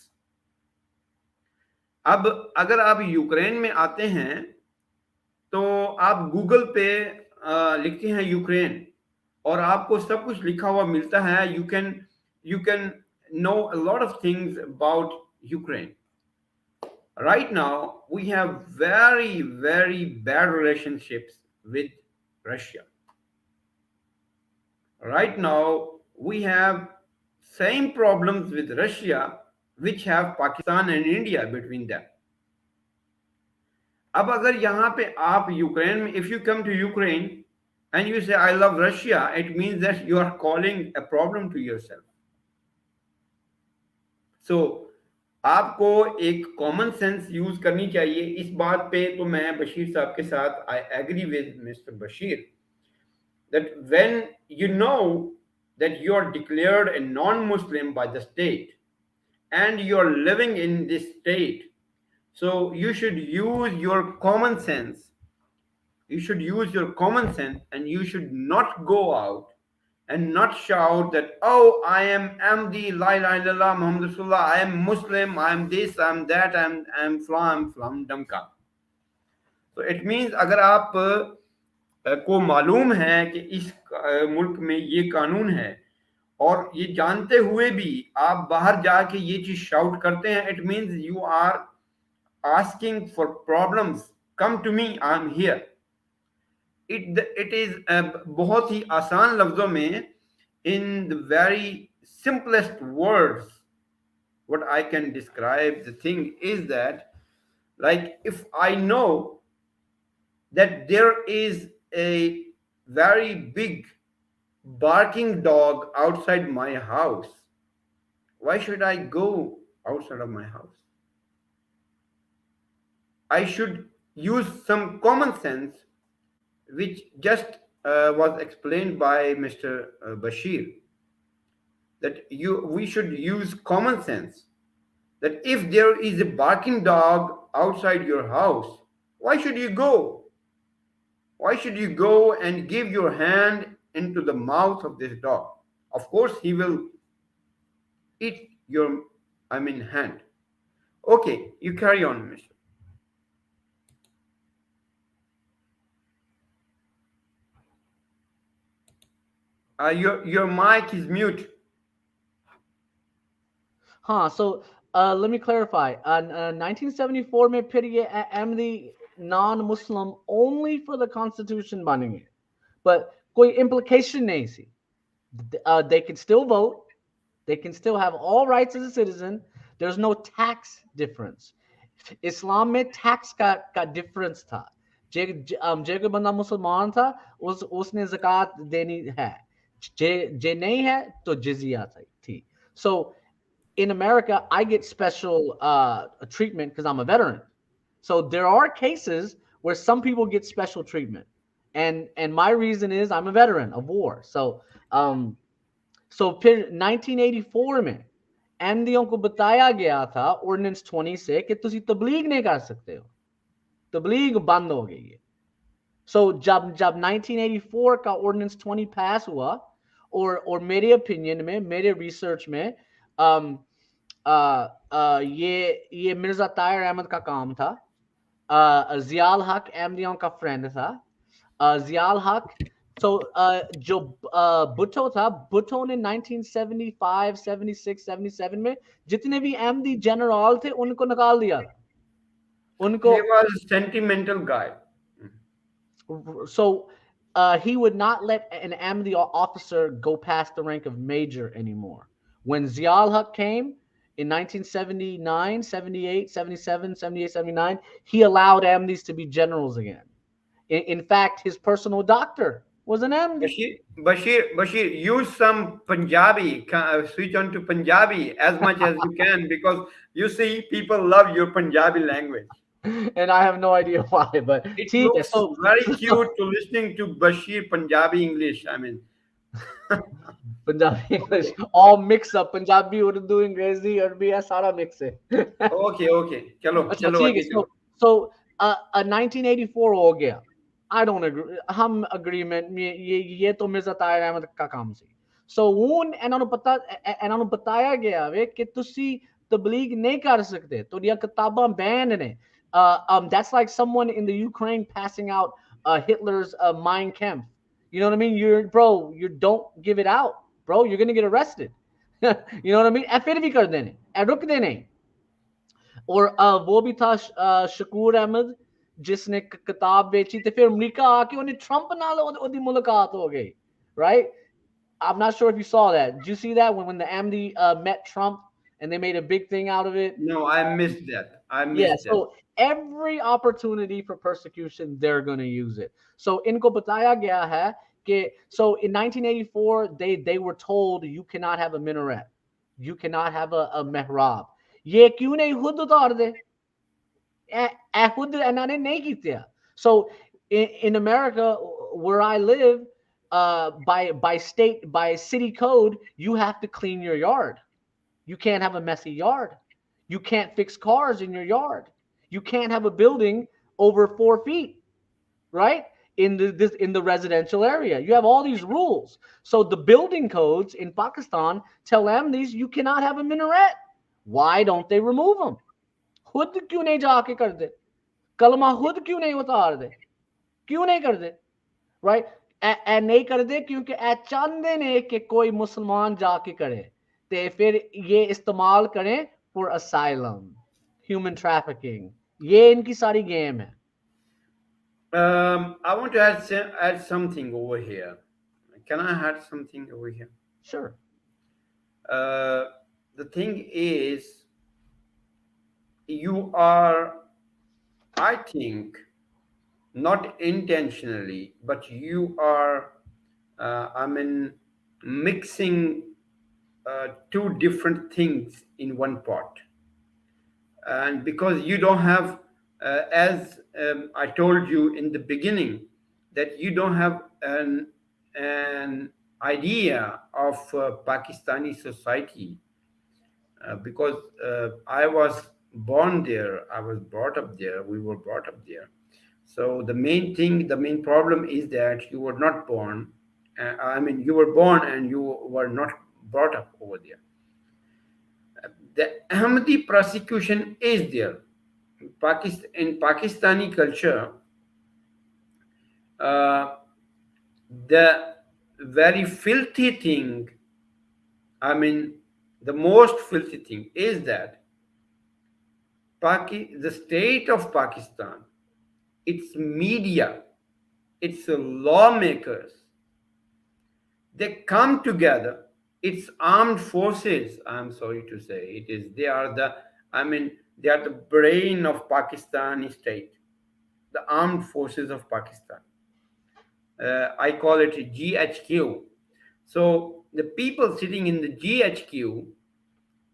अब अगर आप यूक्रेन में आते हैं तो आप गूगल पे लिखते हैं यूक्रेन और आपको सब कुछ लिखा हुआ मिलता है. You can know a lot of things about Ukraine. Right now, we have very, very bad relationships with Russia. Right now, we have same problems with Russia which have Pakistan and India between them. अब अगर यहाँ पे आप Ukraine में, if you come to Ukraine and you say I love Russia, it means that you are calling a problem to yourself. So, आपको एक common sense use करनी चाहिए. इस बात पे तो मैं बशीर साहब के साथ I agree with Mister Bashir that when you know that you are declared a non-Muslim by the state and you are living in this state, so you should use your common sense. You should use your common sense and you should not go out and not shout that, oh, I am Ahmadi, la ilaha illallah, Muhammad Rasulullah, I am Muslim, I am this, I am that, I am flam damka. So it means अगर आप को मालूम है कि इस मुल्क में ये कानून है और ये जानते हुए भी आप बाहर जाके ये चीज शाउट करते हैं, it means you are asking for problems. Come to me, I am here. It is बहुत ही आसान लफ्जों में, in the very simplest words, what I can describe the thing is that, like, if I know that there is a very big barking dog outside my house, why should I go outside of my house? I should use some common sense, which just was explained by Mr. Bashir, that we should use common sense, that if there is a barking dog outside your house, why should you go? Why should you go and give your hand into the mouth of this dog? Of course, he will eat your, I mean, hand. Okay, you carry on, Mr. Your mic is mute. हाँ, so let me clarify. 1974 में फिर ये Ahmadi non-Muslim only for the constitution बनेंगे, but कोई implication नहीं थी. They can still vote. They can still have all rights as a citizen. There's no tax difference. Islam में tax का difference था. जे कोई बंदा मुसलमान था उसने ज़कात देनी है. जे नहीं है तो जिजिया थी. So in America, I get special treatment because I'm a veteran. So there are cases where some people get special treatment, and my reason is I'm a veteran of war. So फिर 1984 में MDO को बताया गया था ordinance 20 से कि तुसी तबलीग नहीं कर सकते हो, तबलीग बंद हो गई है. So जब 1984 का ऑर्डिनेंस 20 पास हुआ और मेरे ओपिनियन में, मेरे रिसर्च में um, ये मिर्जा ताहिर अहमद का काम था. जियाल हक एमडीओ का फ्रेंड था. जियाल हक, so जो भुट्टो था, भुट्टो ने 1975, 76, 77 में जितने भी एमडी जनरल थे उनको निकाल दिया था. उनको He was a sentimental guy. So he would not let an Ahmadi officer go past the rank of major anymore. When Ziaul Haq came in 1979, 78, 77, 78, 79, he allowed Ahmadis to be generals again. In fact, his personal doctor was an Ahmadi. Bashir, use some Punjabi. Switch on to Punjabi as much as you can, because you see people love your Punjabi language. And I have no idea why, but It ठीक है. looks very cute to listening to Bashir Punjabi English. I mean, Punjabi English all mix up. Punjabi, Urdu, Angrezi, Arabi, सारा mix है. okay. चलो अच्छा चलो ठीक आगे है. चलो. So 1984 हो गया. I don't agree. हम agreement में ये तो मिर्जा ताहिर अहमद का काम ਸੀ. So ਹੁਣ ਇਹਨਾਂ ਨੂੰ बताया गया वे कि ਤੁਸੀਂ तबलीग नहीं कर सकते, ਤੁਹਾਡੀਆਂ ਕਿਤਾਬਾਂ banned ਨੇ. That's like someone in the Ukraine passing out Hitler's Mein Kampf. You know what I mean? You don't give it out, bro. You're gonna get arrested. You know what I mean? फिर भी कर देने, रुकते नहीं. और वो भी था शकूर अहमद जिसने किताब बेची तो फिर अमेरिका आके उन्हें ट्रंप नाल ओदी मुलाकात हो गई, right? I'm not sure if you saw that. Did you see that when the Ahmadi met Trump and they made a big thing out of it? No, I missed that. I Yeah, missed that. so every opportunity for persecution, they're going to use it. So इनको बताया गया है कि so in 1984 they were told you cannot have a minaret, you cannot have a mihrab. ये क्यों नहीं खुद उतार दे? खुद इन्होंने नहीं किया. So in America where I live, by city code, you have to clean your yard. You can't have a messy yard. You can't fix cars in your yard. You can't have a building over 4 feet, right? In the residential area, you have all these rules. So the building codes in Pakistan tell Ahmadis you cannot have a minaret. Why don't they remove them? खुद क्यों नहीं जाके कर दे? कलमा खुद क्यों नहीं उतार दे? क्यों नहीं कर दे? Right? नहीं कर दे क्योंकि चाहते ने कि कोई मुसलमान जाके करे ते फिर ये इस्तेमाल करें for asylum, human trafficking. ये इनकी सारी गेम है. I want to add something over here. Can I add something over here? Sure. The thing is, you are, I think, not intentionally, but you are, mixing two different things in one pot. And because you don't have, as I told you in the beginning, that you don't have an idea of Pakistani society, because I was born there, I was brought up there, we were brought up there. So the main thing, the main problem is that you were not born. You were born and you were not brought up over there. The Ahmadi prosecution is there. In Pakistani culture, uh, the very filthy thing, I mean, the most filthy thing is that the state of Pakistan, its media, its lawmakers, they come together. Its armed forces, I'm sorry to say, they are I mean, they are the brain of Pakistani state, the armed forces of Pakistan. I call it GHQ. So the people sitting in the GHQ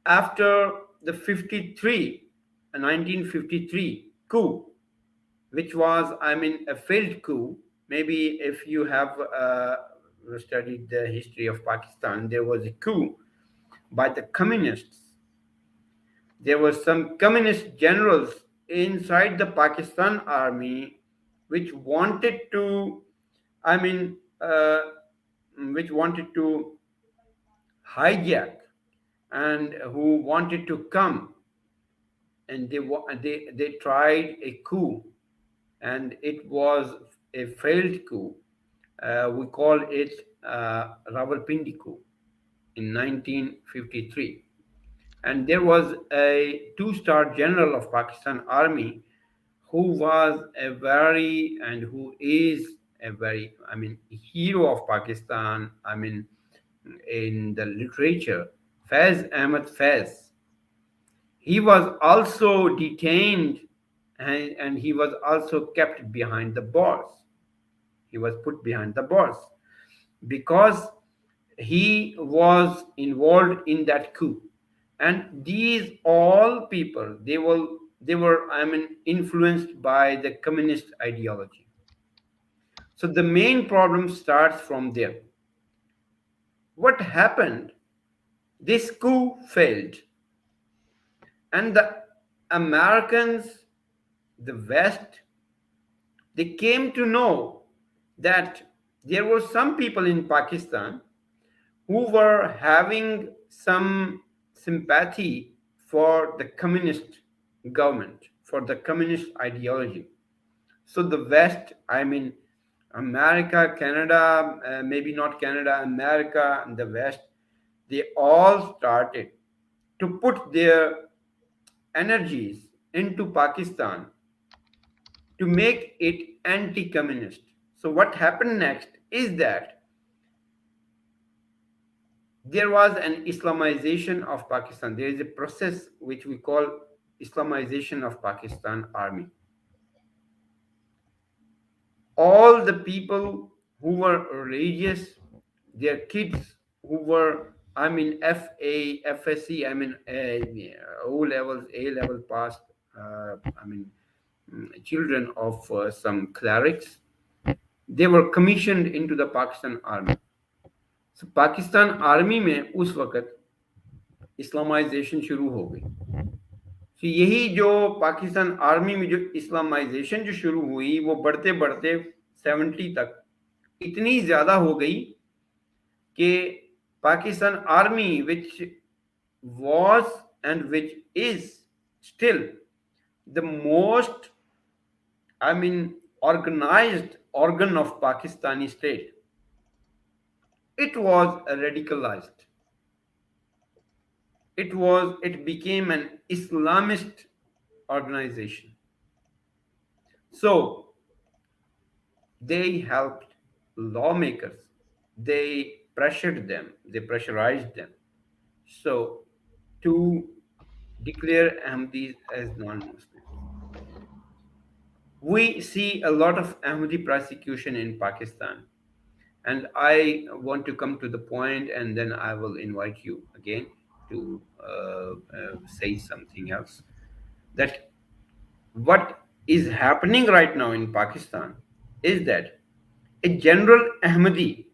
after the 1953 coup, which was, I mean, a failed coup. Maybe if you have studied the history of Pakistan, there was a coup by the communists. There were some communist generals inside the Pakistan army which wanted to, I mean, which wanted to hijack and who wanted to come, and they tried a coup, and it was a failed coup. We call it Rawalpindi coup in 1953. And there was a two-star general of Pakistan Army who was a very and who is a very, I mean, hero of Pakistan. I mean, in the literature, Faiz Ahmad Faiz. He was also detained, and he was also kept behind the bars. He was put behind the bars because he was involved in that coup. And these all people, they were, I mean, influenced by the communist ideology. So the main problem starts from there. What happened? This coup failed, and the Americans, the West, they came to know that there were some people in Pakistan who were having some sympathy for the communist government, for the communist ideology. So the West, I mean, America, Canada, maybe not Canada, America, and the West, they all started to put their energies into Pakistan to make it anti communist. So, what happened next is that there was an Islamization of Pakistan. There is a process which we call Islamization of Pakistan army. All the people who were religious, their kids who were, I mean, FA, FSC, I mean, O levels, A level passed, I mean, children of some clerics, they were commissioned into the Pakistan army. So Pakistan army में उस वक्त Islamisation शुरू हो गई. तो यही जो Pakistan army में जो इस्लामाइजेशन जो शुरू हुई वो बढ़ते बढ़ते 70 तक इतनी ज़्यादा हो गई कि Pakistan army which was and which is still the most, I mean, organized organ of Pakistani state, it was radicalized. It became an Islamist organization. So they helped lawmakers. They pressured them. They pressurized them. So to declare Ahmadis as non-Muslims. We see a lot of Ahmadi prosecution in Pakistan. And I want to come to the point, and then I will invite you again to say something else. That what is happening right now in Pakistan is that a general Ahmadi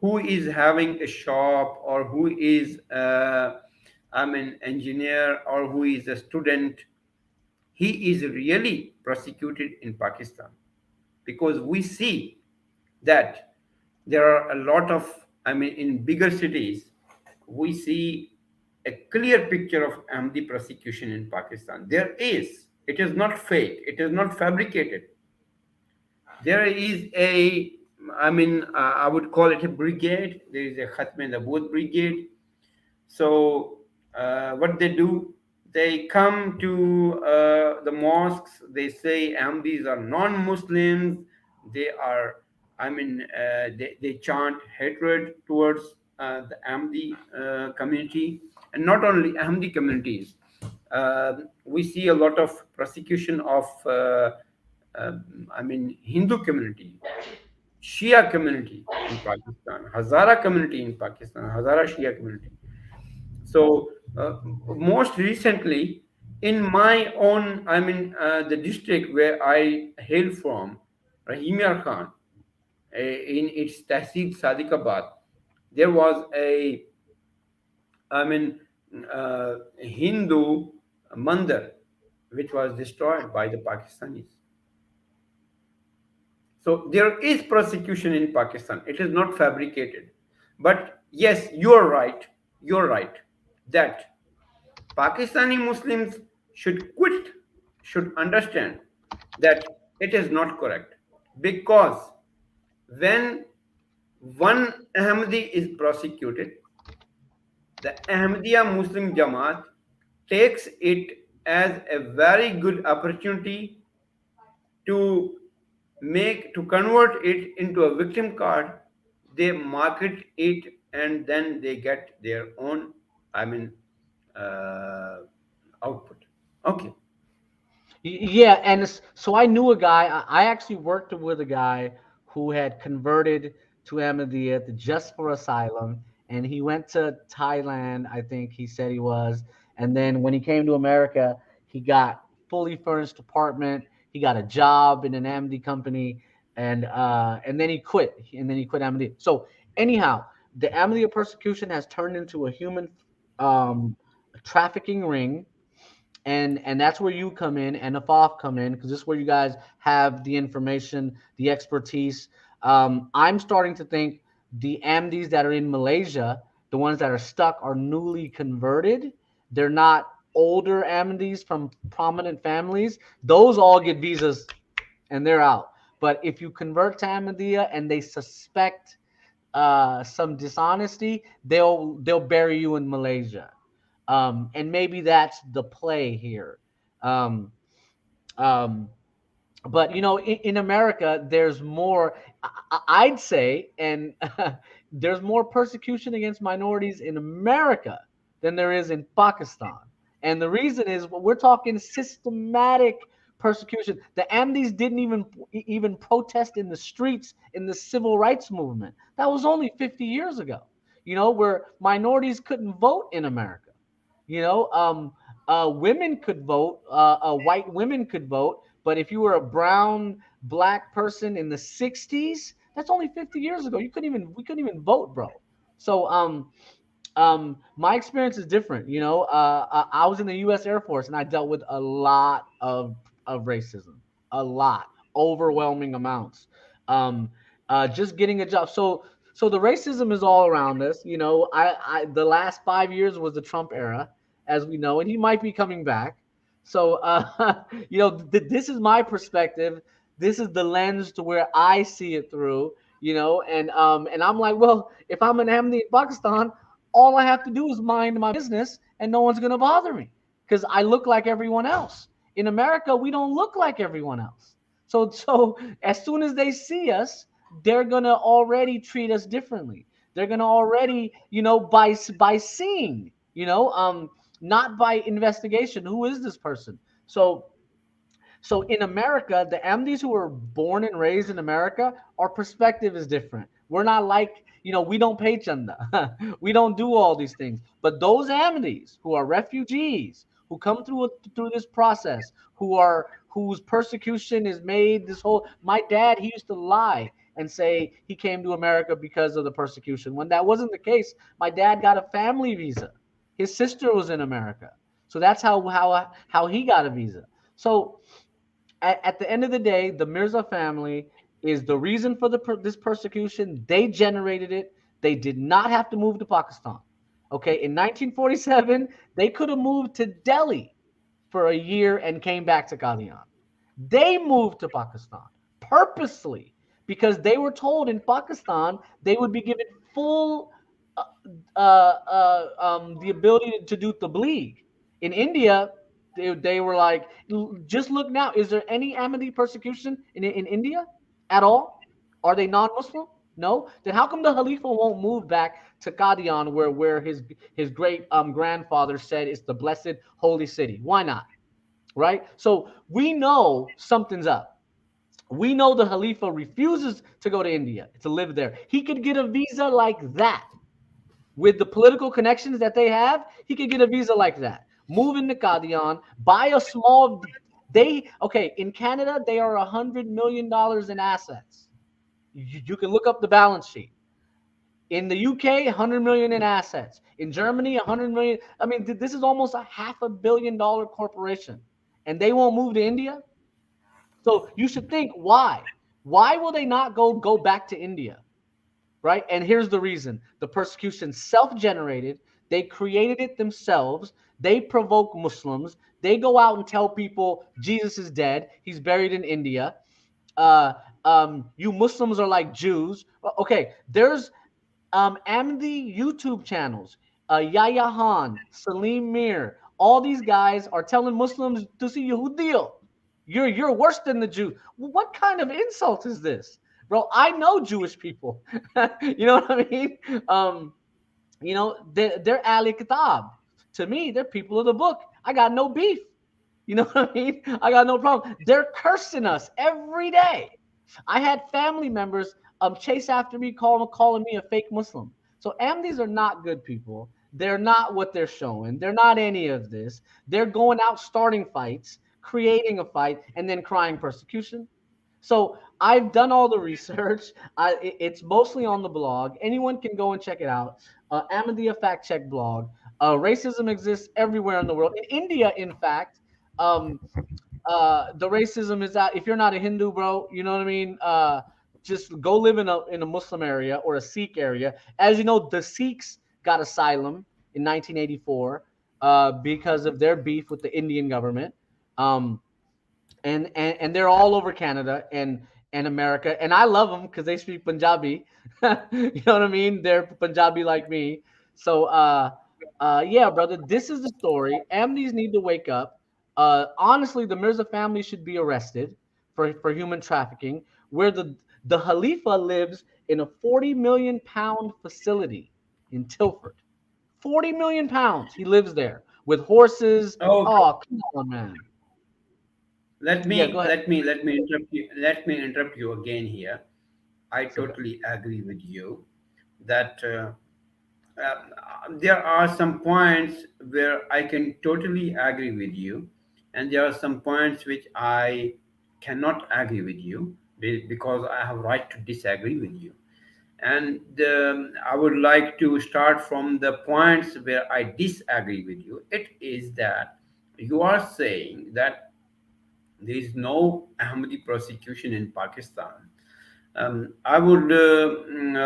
who is having a shop or who is, I mean, engineer or who is a student, he is really prosecuted in Pakistan because we see that there are a lot of, I mean, in bigger cities, we see a clear picture of Ahmadi persecution in Pakistan. There is. It is not fake. It is not fabricated. There is a, I would call it a brigade. There is a Khatm Nabut brigade. So what they do, they come to the mosques. They say Ahmadis are non-Muslims. They are, they chant hatred towards the Ahmadi community, and not only Ahmadi communities. We see a lot of persecution of, Hindu community, Shia community in Pakistan, Hazara community in Pakistan, Hazara Shia community. So most recently, in my own, the district where I hail from, Rahimiyar Khan, in its Tehsil Sadiqabad, there was a, I mean, Hindu mandir which was destroyed by the Pakistanis. So there is persecution in Pakistan. It is not fabricated. But yes, you're right. You're right that Pakistani Muslims should quit, should understand that it is not correct. Because when one Ahmadi is prosecuted, the Ahmadiyya Muslim Jamaat takes it as a very good opportunity to to convert it into a victim card. They market it, and then they get their own, I mean uh, output. Okay. Yeah, and so I knew a guy. I actually worked with a guy who had converted to Ahmadiyya just for asylum, and he went to Thailand. I think he said he was, and then when he came to America, he got fully furnished apartment. He got a job in an Ahmadi company, and then he quit. And then he quit Ahmadiyya. So anyhow, the Ahmadiyya persecution has turned into a human um, trafficking ring, and that's where you come in and the FOF come in, because this is where you guys have the information, the expertise. I'm starting to think the Amdis that are in Malaysia, the ones that are stuck, are newly converted. They're not older Amdis from prominent families. Those all get visas and they're out. But if you convert to Ahmadiyya and they suspect some dishonesty, they'll bury you in Malaysia, and maybe that's the play here. Um, um, but in America, there's more. I'd say, and there's more persecution against minorities in America than there is in Pakistan. And the reason is, we're talking systematic persecution. The Ahmadis didn't even protest in the streets in the civil rights movement. That was only 50 years ago. Where minorities couldn't vote in America. You know, women could vote. White women could vote, but if you were a brown black person in the '60s, that's only 50 years ago. We couldn't even vote, bro. So my experience is different. I was in the U.S. Air Force and I dealt with a lot of racism, a lot, overwhelming amounts. Um, just getting a job. So the racism is all around us. The last 5 years was the Trump era, as we know, and he might be coming back. So this is my perspective. This is the lens to where I see it through. And I'm like, well, if I'm an Ahmadi in Pakistan, all I have to do is mind my business and no one's going to bother me because I look like everyone else. In America, we don't look like everyone else. So as soon as they see us, they're going to already treat us differently. They're going to already, by seeing, not by investigation. Who is this person? So in America, the Ahmadis who were born and raised in America, our perspective is different. We're not like, we don't pay chanda. We don't do all these things. But those Ahmadis who are refugees, who come through this process, whose persecution is made this whole. My dad, he used to lie and say he came to America because of the persecution. When that wasn't the case, my dad got a family visa. His sister was in America. So that's how he got a visa. So at the end of the day, the Mirza family is the reason for this persecution. They generated it. They did not have to move to Pakistan. Okay, in 1947, they could have moved to Delhi for a year and came back to Qadian. They moved to Pakistan purposely because they were told in Pakistan they would be given full uh, the ability to do tabligh. In India, they were like, just look now. Is there any Ahmadi persecution in India at all? Are they non-Muslim? No. Then how come the Khalifa won't move back to Qadian, where his great grandfather said it's the blessed holy city? Why not? Right? So we know something's up. We know the Khalifa refuses to go to India to live there. He could get a visa like that with the political connections that they have. He could get a visa like that. Move into Qadian, buy a small. They okay in Canada. They are $100 million in assets. You can look up the balance sheet. In the UK, 100 million in assets. In Germany, 100 million. I mean, this is almost a $500 million corporation, and they won't move to India. So you should think why? Why will they not go back to India? Right? And here's the reason. The persecution self-generated. They created it themselves. They provoke Muslims. They go out and tell people Jesus is dead. He's buried in India. Uh, you Muslims are like Jews. Okay, there's Ahmadi YouTube channels. Yahya Han, Salim Mir, all these guys are telling Muslims to see Yahudiyo. You're worse than the Jew. What kind of insult is this, bro? I know Jewish people. You know what I mean? They're Ali Kitab. To me, they're people of the book. I got no beef. You know what I mean? I got no problem. They're cursing us every day. I had family members chase after me, calling me a fake Muslim. So Ahmadis are not good people. They're not what they're showing. They're not any of this. They're going out starting fights, creating a fight, and then crying persecution. So I've done all the research. It's mostly on the blog. Anyone can go and check it out. Ahmadiyya Fact Check blog. Racism exists everywhere in the world. In India, in fact, um, the racism is that if you're not a Hindu, bro, you know what I mean. Just go live in a Muslim area or a Sikh area. As you know, the Sikhs got asylum in 1984 because of their beef with the Indian government. Um, and they're all over Canada and America, and I love them because they speak Punjabi. You know what I mean? They're Punjabi like me. So yeah, brother, this is the story. Amnis need to wake up. Honestly, the Mirza family should be arrested for human trafficking, where the Khalifa lives in a 40 million pound facility in Tilford. 40 million pounds. He lives there with horses. Okay. Oh, come on, man. Let Yeah, go me ahead. let me let me interrupt you. Let me interrupt you again here. I It's okay. totally agree with you that there are some points where I can totally agree with you, and there are some points which I cannot agree with you because I have right to disagree with you. And I would like to start from the points where I disagree with you. It is that you are saying that there is no Ahmadi prosecution in Pakistan. I would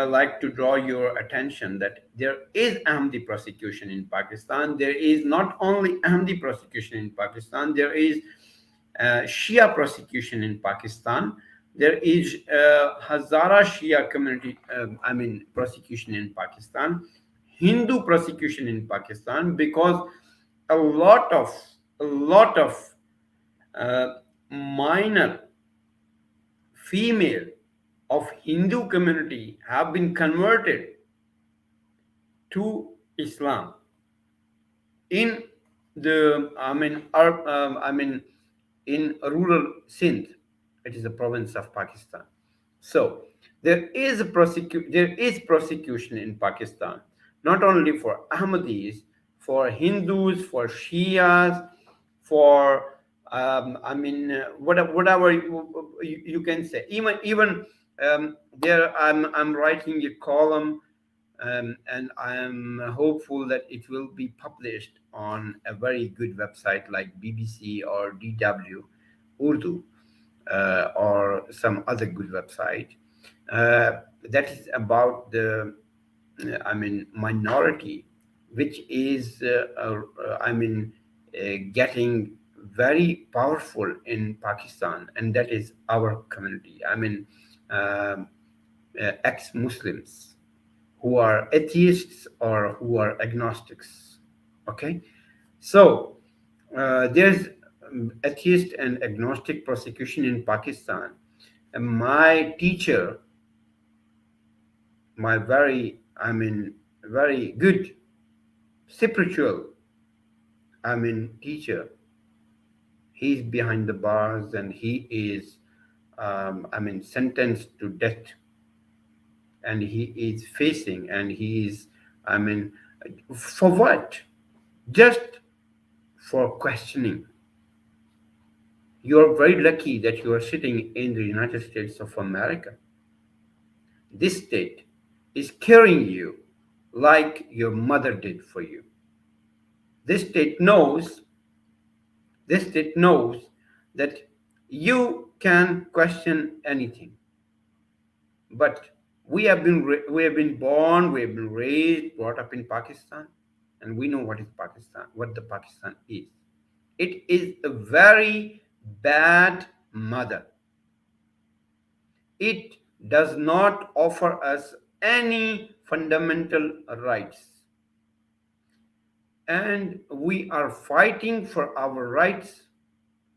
like to draw your attention that there is Ahmadi prosecution in Pakistan. There is not only Ahmadi prosecution in Pakistan, there is Shia prosecution in Pakistan. There is Hazara Shia community, prosecution in Pakistan, Hindu prosecution in Pakistan, because a lot of a lot of uh, minor female of Hindu community have been converted to Islam in the in rural Sindh. It is a province of Pakistan. So there is prosecution in Pakistan, not only for Ahmadis, for Hindus, for Shias, for whatever you can say. Even there, I'm writing a column, and I am hopeful that it will be published on a very good website like BBC or DW Urdu, or some other good website that is about the minority which is, I mean, getting very powerful in Pakistan, and that is our community. I mean, um, ex-Muslims who are atheists or who are agnostics. Okay, so there's atheist and agnostic prosecution in Pakistan. And my teacher, my very, I mean, very good spiritual, I mean, teacher, he's behind the bars and he is, I mean, sentenced to death, and he is facing, and he is, I mean, for what? Just for questioning. You're very lucky that you are sitting in the United States of America. This state is carrying you like your mother did for you. This state knows, this state knows that you can question anything. But we have been born, we have been raised, brought up in Pakistan, and we know what is Pakistan, what the Pakistan is. It is a very bad mother. It does not offer us any fundamental rights. And we are fighting for our rights,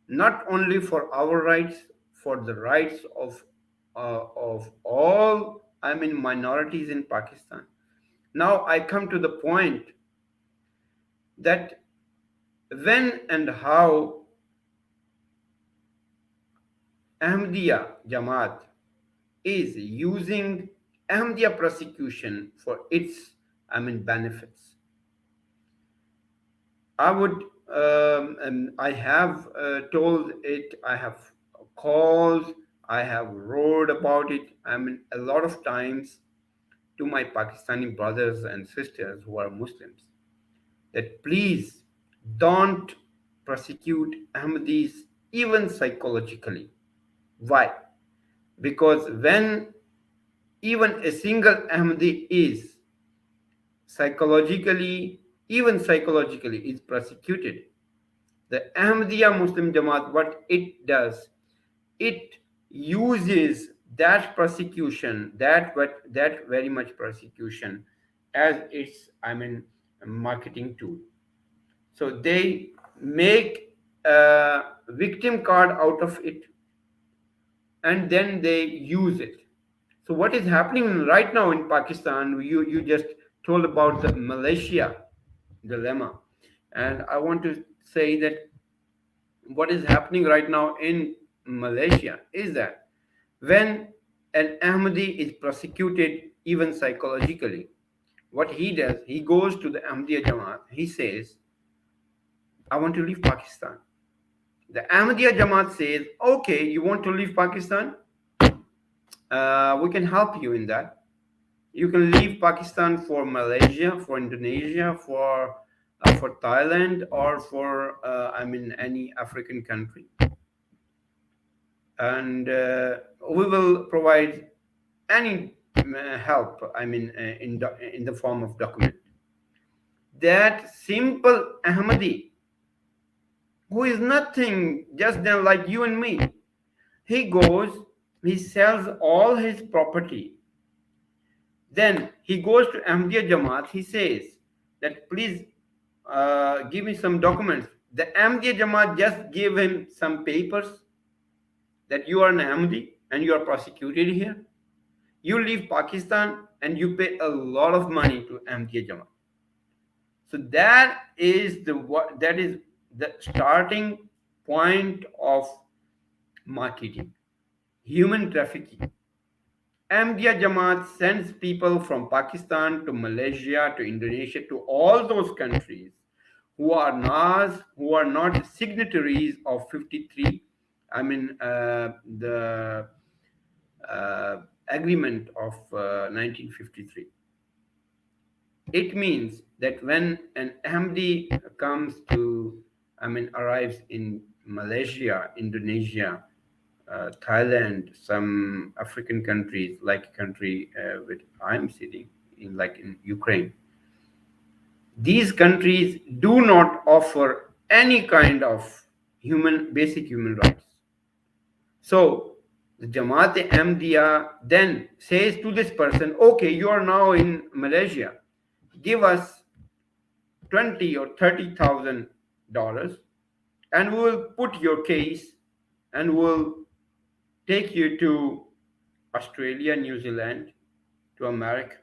not only for our rights, for the rights of all, I mean, minorities in Pakistan. Now I come to the point that when and how Ahmadiyya Jamaat is using Ahmadiyya prosecution for its, I mean, benefits. I would, and I have told it, I have called, I have wrote about it, I mean, a lot of times to my Pakistani brothers and sisters who are Muslims, that please don't prosecute Ahmadis even psychologically. Why? Because when even a single Ahmadi is psychologically, even psychologically, is prosecuted, the Ahmadiyya Muslim Jamaat, what it does, it uses that prosecution, that very much prosecution, as its, I mean, marketing tool. So they make a victim card out of it, and then they use it. So what is happening right now in Pakistan? You just told about the Malaysia dilemma, and I want to say that what is happening right now in Malaysia is that when an Ahmadi is prosecuted even psychologically, what he does, he goes to the Ahmadiyya Jamaat. He says, "I want to leave Pakistan." The Ahmadiyya Jamaat says, "Okay, you want to leave Pakistan? We can help you in that. You can leave Pakistan for Malaysia, for Indonesia, for Thailand, or for I mean any African country, and we will provide any help. I mean in the form of document." That simple Ahmadi, who is nothing, just then like you and me, he goes, he sells all his property. Then he goes to Ahmadiyya Jamaat. He says that please give me some documents. The Ahmadiyya Jamaat just gave him some papers that you are an Ahmadi and you are prosecuted here. You leave Pakistan and you pay a lot of money to Ahmadiyya Jamaat. So that is the starting point of marketing, human trafficking. Ahmadiyya Jamaat sends people from Pakistan to Malaysia to Indonesia to all those countries who are not signatories of 53. I mean the agreement of 1953. It means that when an Ahmadi comes to, I mean, arrives in Malaysia, Indonesia, Thailand, some African countries, like a country which I'm sitting in, like in Ukraine, These countries do not offer any kind of basic human rights. So the Jamaat Ahmadiyya then says to this person, okay, you are now in Malaysia, give us 20 or 30,000 dollars, and we will put your case and we'll take you to Australia, New Zealand, to America,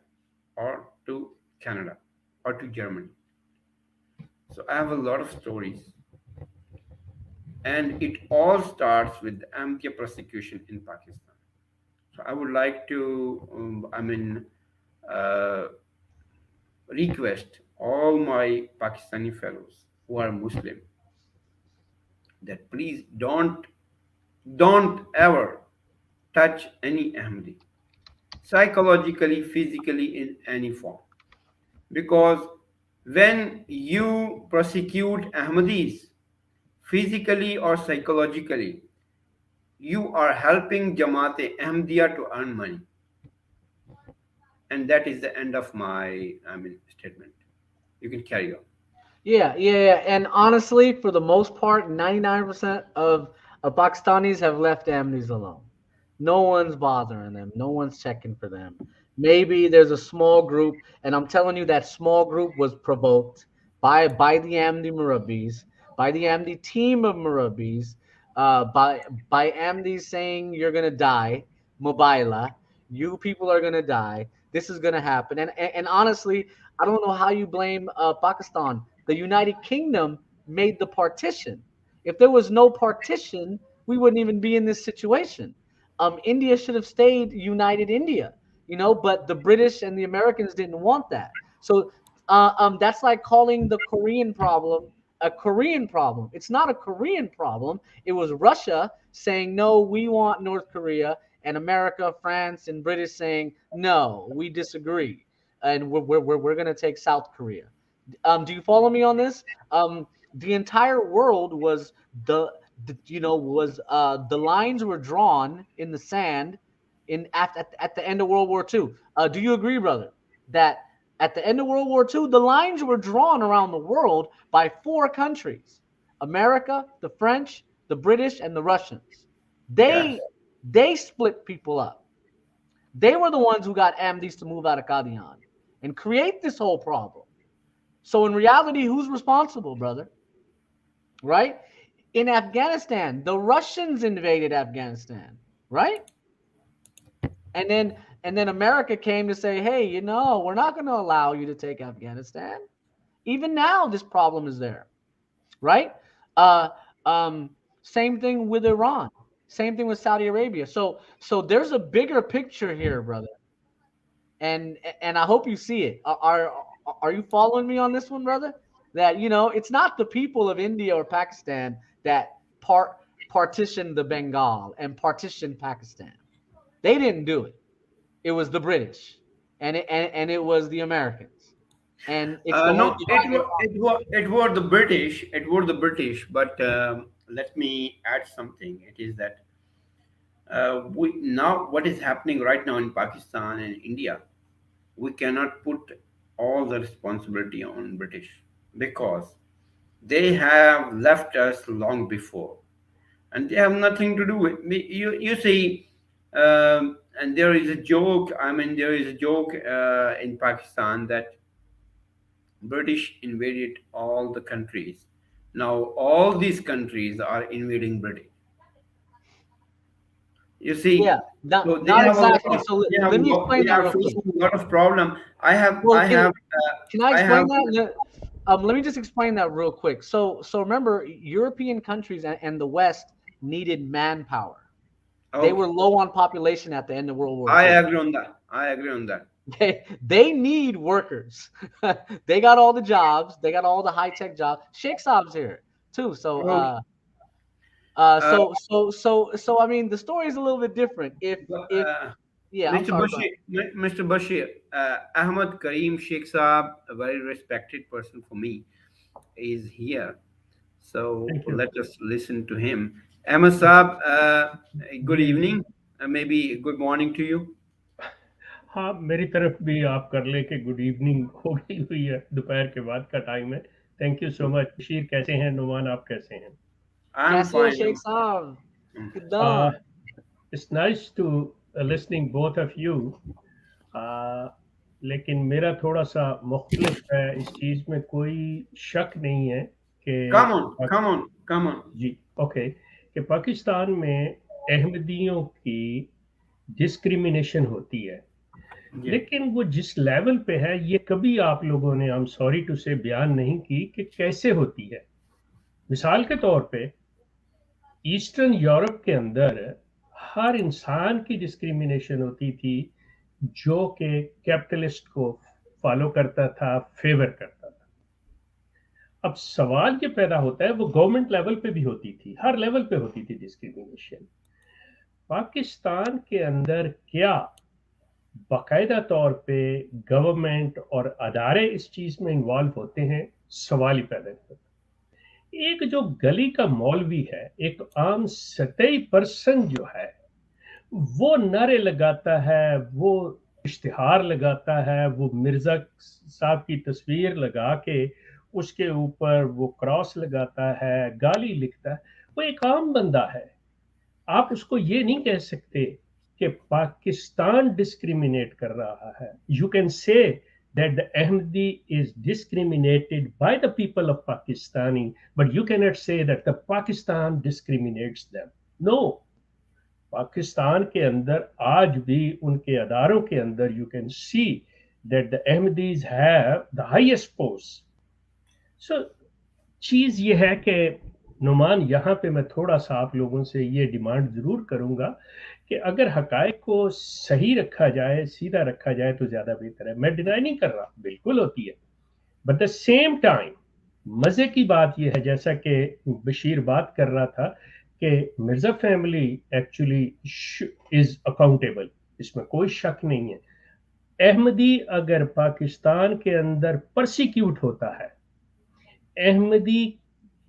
or to Canada, or to Germany. So I have a lot of stories, and it all starts with the Ahmadiyya prosecution in Pakistan. So I would like to, uh, request all my Pakistani fellows who are Muslim that please don't ever touch any Ahmadi, psychologically, physically, in any form. Because when you prosecute Ahmadis physically or psychologically, you are helping Jamaat Ahmadiyya to earn money. And that is the end of my statement. You can carry on. Yeah, yeah, yeah. And honestly, for the most part, 99% of Pakistanis have left Amnis alone. No one's bothering them. No one's checking for them. Maybe there's a small group, and I'm telling you that small group was provoked by the Amdi Murabbis, by the Amdi team of Murabbis, by Amdi saying you're gonna die, Mubaila, you people are gonna die. This is gonna happen. And honestly, I don't know how you blame Pakistan. The United Kingdom made the partition. If there was no partition, we wouldn't even be in this situation. India should have stayed united India, but the British and the Americans didn't want that. So that's like calling the Korean problem a Korean problem. It's not a Korean problem. It was Russia saying, no, we want North Korea, and America, France, and British saying, no, we disagree. And we're going to take South Korea. Do you follow me on this? The entire world was the lines were drawn in the sand at the end of World War II. Do you agree, brother, that at the end of World War II, the lines were drawn around the world by four countries: America, the French, the British, and the Russians. Yes. They split people up. They were the ones who got Ahmadis to move out of Qadian and create this whole problem. So in reality, who's responsible, brother? Right? In Afghanistan, the Russians invaded Afghanistan, right? And then America came to say, hey, we're not going to allow you to take Afghanistan. Even now, this problem is there, right? Uh, Same thing with Iran. Same thing with Saudi Arabia. So there's a bigger picture here, brother, and I hope you see it. Are you following me on this one, brother? That it's not the people of India or Pakistan that partitioned the Bengal and partitioned Pakistan. They didn't do it. It was the British, and it was the Americans, and it's the whole No, triangle. it were the British. It were the British. But let me add something. It is that we now what is happening right now in Pakistan and India, we cannot put all the responsibility on British because they have left us long before, and they have nothing to do with me. You see, and there is a joke. There is a joke in Pakistan that British invaded all the countries. Now all these countries are invading British. You Yeah, see, so not not exactly. So let me explain they that are real quick. facing a lot of problem. Well, can I I have explain that? Let me just explain that real quick. So remember, European countries and the West needed manpower. They were okay. low on population at the end of World War I II. agree on that. I agree on that. They need workers. They got all the jobs. They got all the high tech jobs. Sheikh Saab's here too. So Okay. uh, Uh, so so so so I mean, the story is a little bit different. If uh, Yeah, I'm Mr. sorry. Go ahead. Bashir, Mr. Bashir, Ahmad Karim Sheikh Saab, a very respected person for me, is here. So Thank you. let us listen to him. Ahmad Saab, good जी, evening, maybe good morning to you. हाँ, मेरी तरफ भी आप कर ले कि good evening हो गई हुई है, दोपहर के बाद का टाइम है। Thank you so much. Bashir कैसे हैं? नुमान आप कैसे हैं? I'm कैसे हो fine. शेख साहब? Mm. uh, किद्दां? it's nice to listening both of you. लेकिन मेरा थोड़ा सा मुख्तलिफ है इस चीज़ में, कोई शक नहीं है Come on, कि come on, come on. जी, ओके, कि पाकिस्तान में अहमदियों की डिस्क्रिमिनेशन होती है। Yeah. लेकिन वो जिस लेवल पे है, ये कभी आप लोगों ने, आई एम सॉरी टू से, बयान नहीं की कि कैसे होती है। मिसाल के तौर पे ईस्टर्न यूरोप के अंदर हर इंसान की डिस्क्रिमिनेशन होती थी जो कि कैपिटलिस्ट को फॉलो करता था, फेवर करता था। अब सवाल ये पैदा होता है, वो गवर्नमेंट लेवल पे भी होती थी, हर लेवल पे होती थी डिस्क्रिमिनेशन। पाकिस्तान के अंदर क्या बाकायदा तौर पे गवर्नमेंट और अदारे इस चीज में इन्वॉल्व होते हैं? सवाल ही पैदा नहीं होता। एक जो गली का मौलवी है, एक आम सतही पर्सन जो है, वो नारे लगाता है, वो इश्तिहार लगाता है, वो मिर्जा साहब की तस्वीर लगा के उसके ऊपर वो क्रॉस लगाता है, गाली लिखता है। वो एक आम बंदा है। आप उसको ये नहीं कह सकते कि पाकिस्तान डिस्क्रिमिनेट कर रहा है। You can say that the Ahmadi is discriminated by the people of Pakistani, but you cannot say that the Pakistan discriminates them. No, Pakistan के अंदर आज भी उनके अदारों के अंदर you can see that the Ahmadis have the highest post. So चीज ये है कि नुमान, यहाँ पे मैं थोड़ा सा आप लोगों से ये डिमांड जरूर करूंगा कि अगर हकायक को सही रखा जाए, सीधा रखा जाए, तो ज्यादा बेहतर है। मैं डिनाई नहीं कर रहा, बिल्कुल होती है, बट द सेम टाइम मजे की बात यह है, जैसा कि बशीर बात कर रहा था, कि Mirza family actually is accountable, इसमें कोई शक नहीं है। अहमदी अगर पाकिस्तान के अंदर परसिक्यूट होता है, अहमदी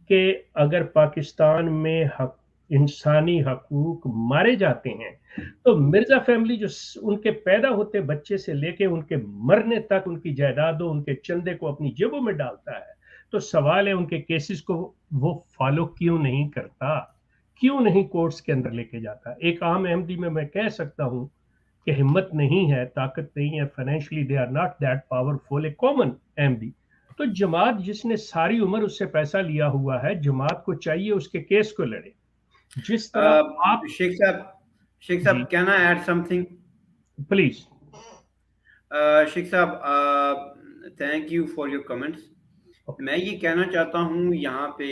के अगर पाकिस्तान में हक, इंसानी हकूक मारे जाते हैं, तो मिर्जा फैमिली जो उनके पैदा होते बच्चे से लेके उनके मरने तक उनकी जायदादों, उनके चंदे को अपनी जेबों में डालता है। तो सवाल है, उनके केसेस को वो फॉलो क्यों नहीं करता, क्यों नहीं कोर्ट्स के अंदर लेके जाता? एक आम अहमदी में मैं कह सकता हूँ कि हिम्मत नहीं है, ताकत नहीं है, financially they are not that powerful, a common Ahmadi. तो जमात जिसने सारी उम्र उससे पैसा लिया हुआ है, जमात को चाहिए उसके केस को लड़े, जिस Uh, तरह आप। Sheikh Sahab, Sheikh ji, Sahab, can I add something? Please. Sheikh Sahab, thank you for your comments. मैं ये कहना चाहता हूँ यहाँ पे,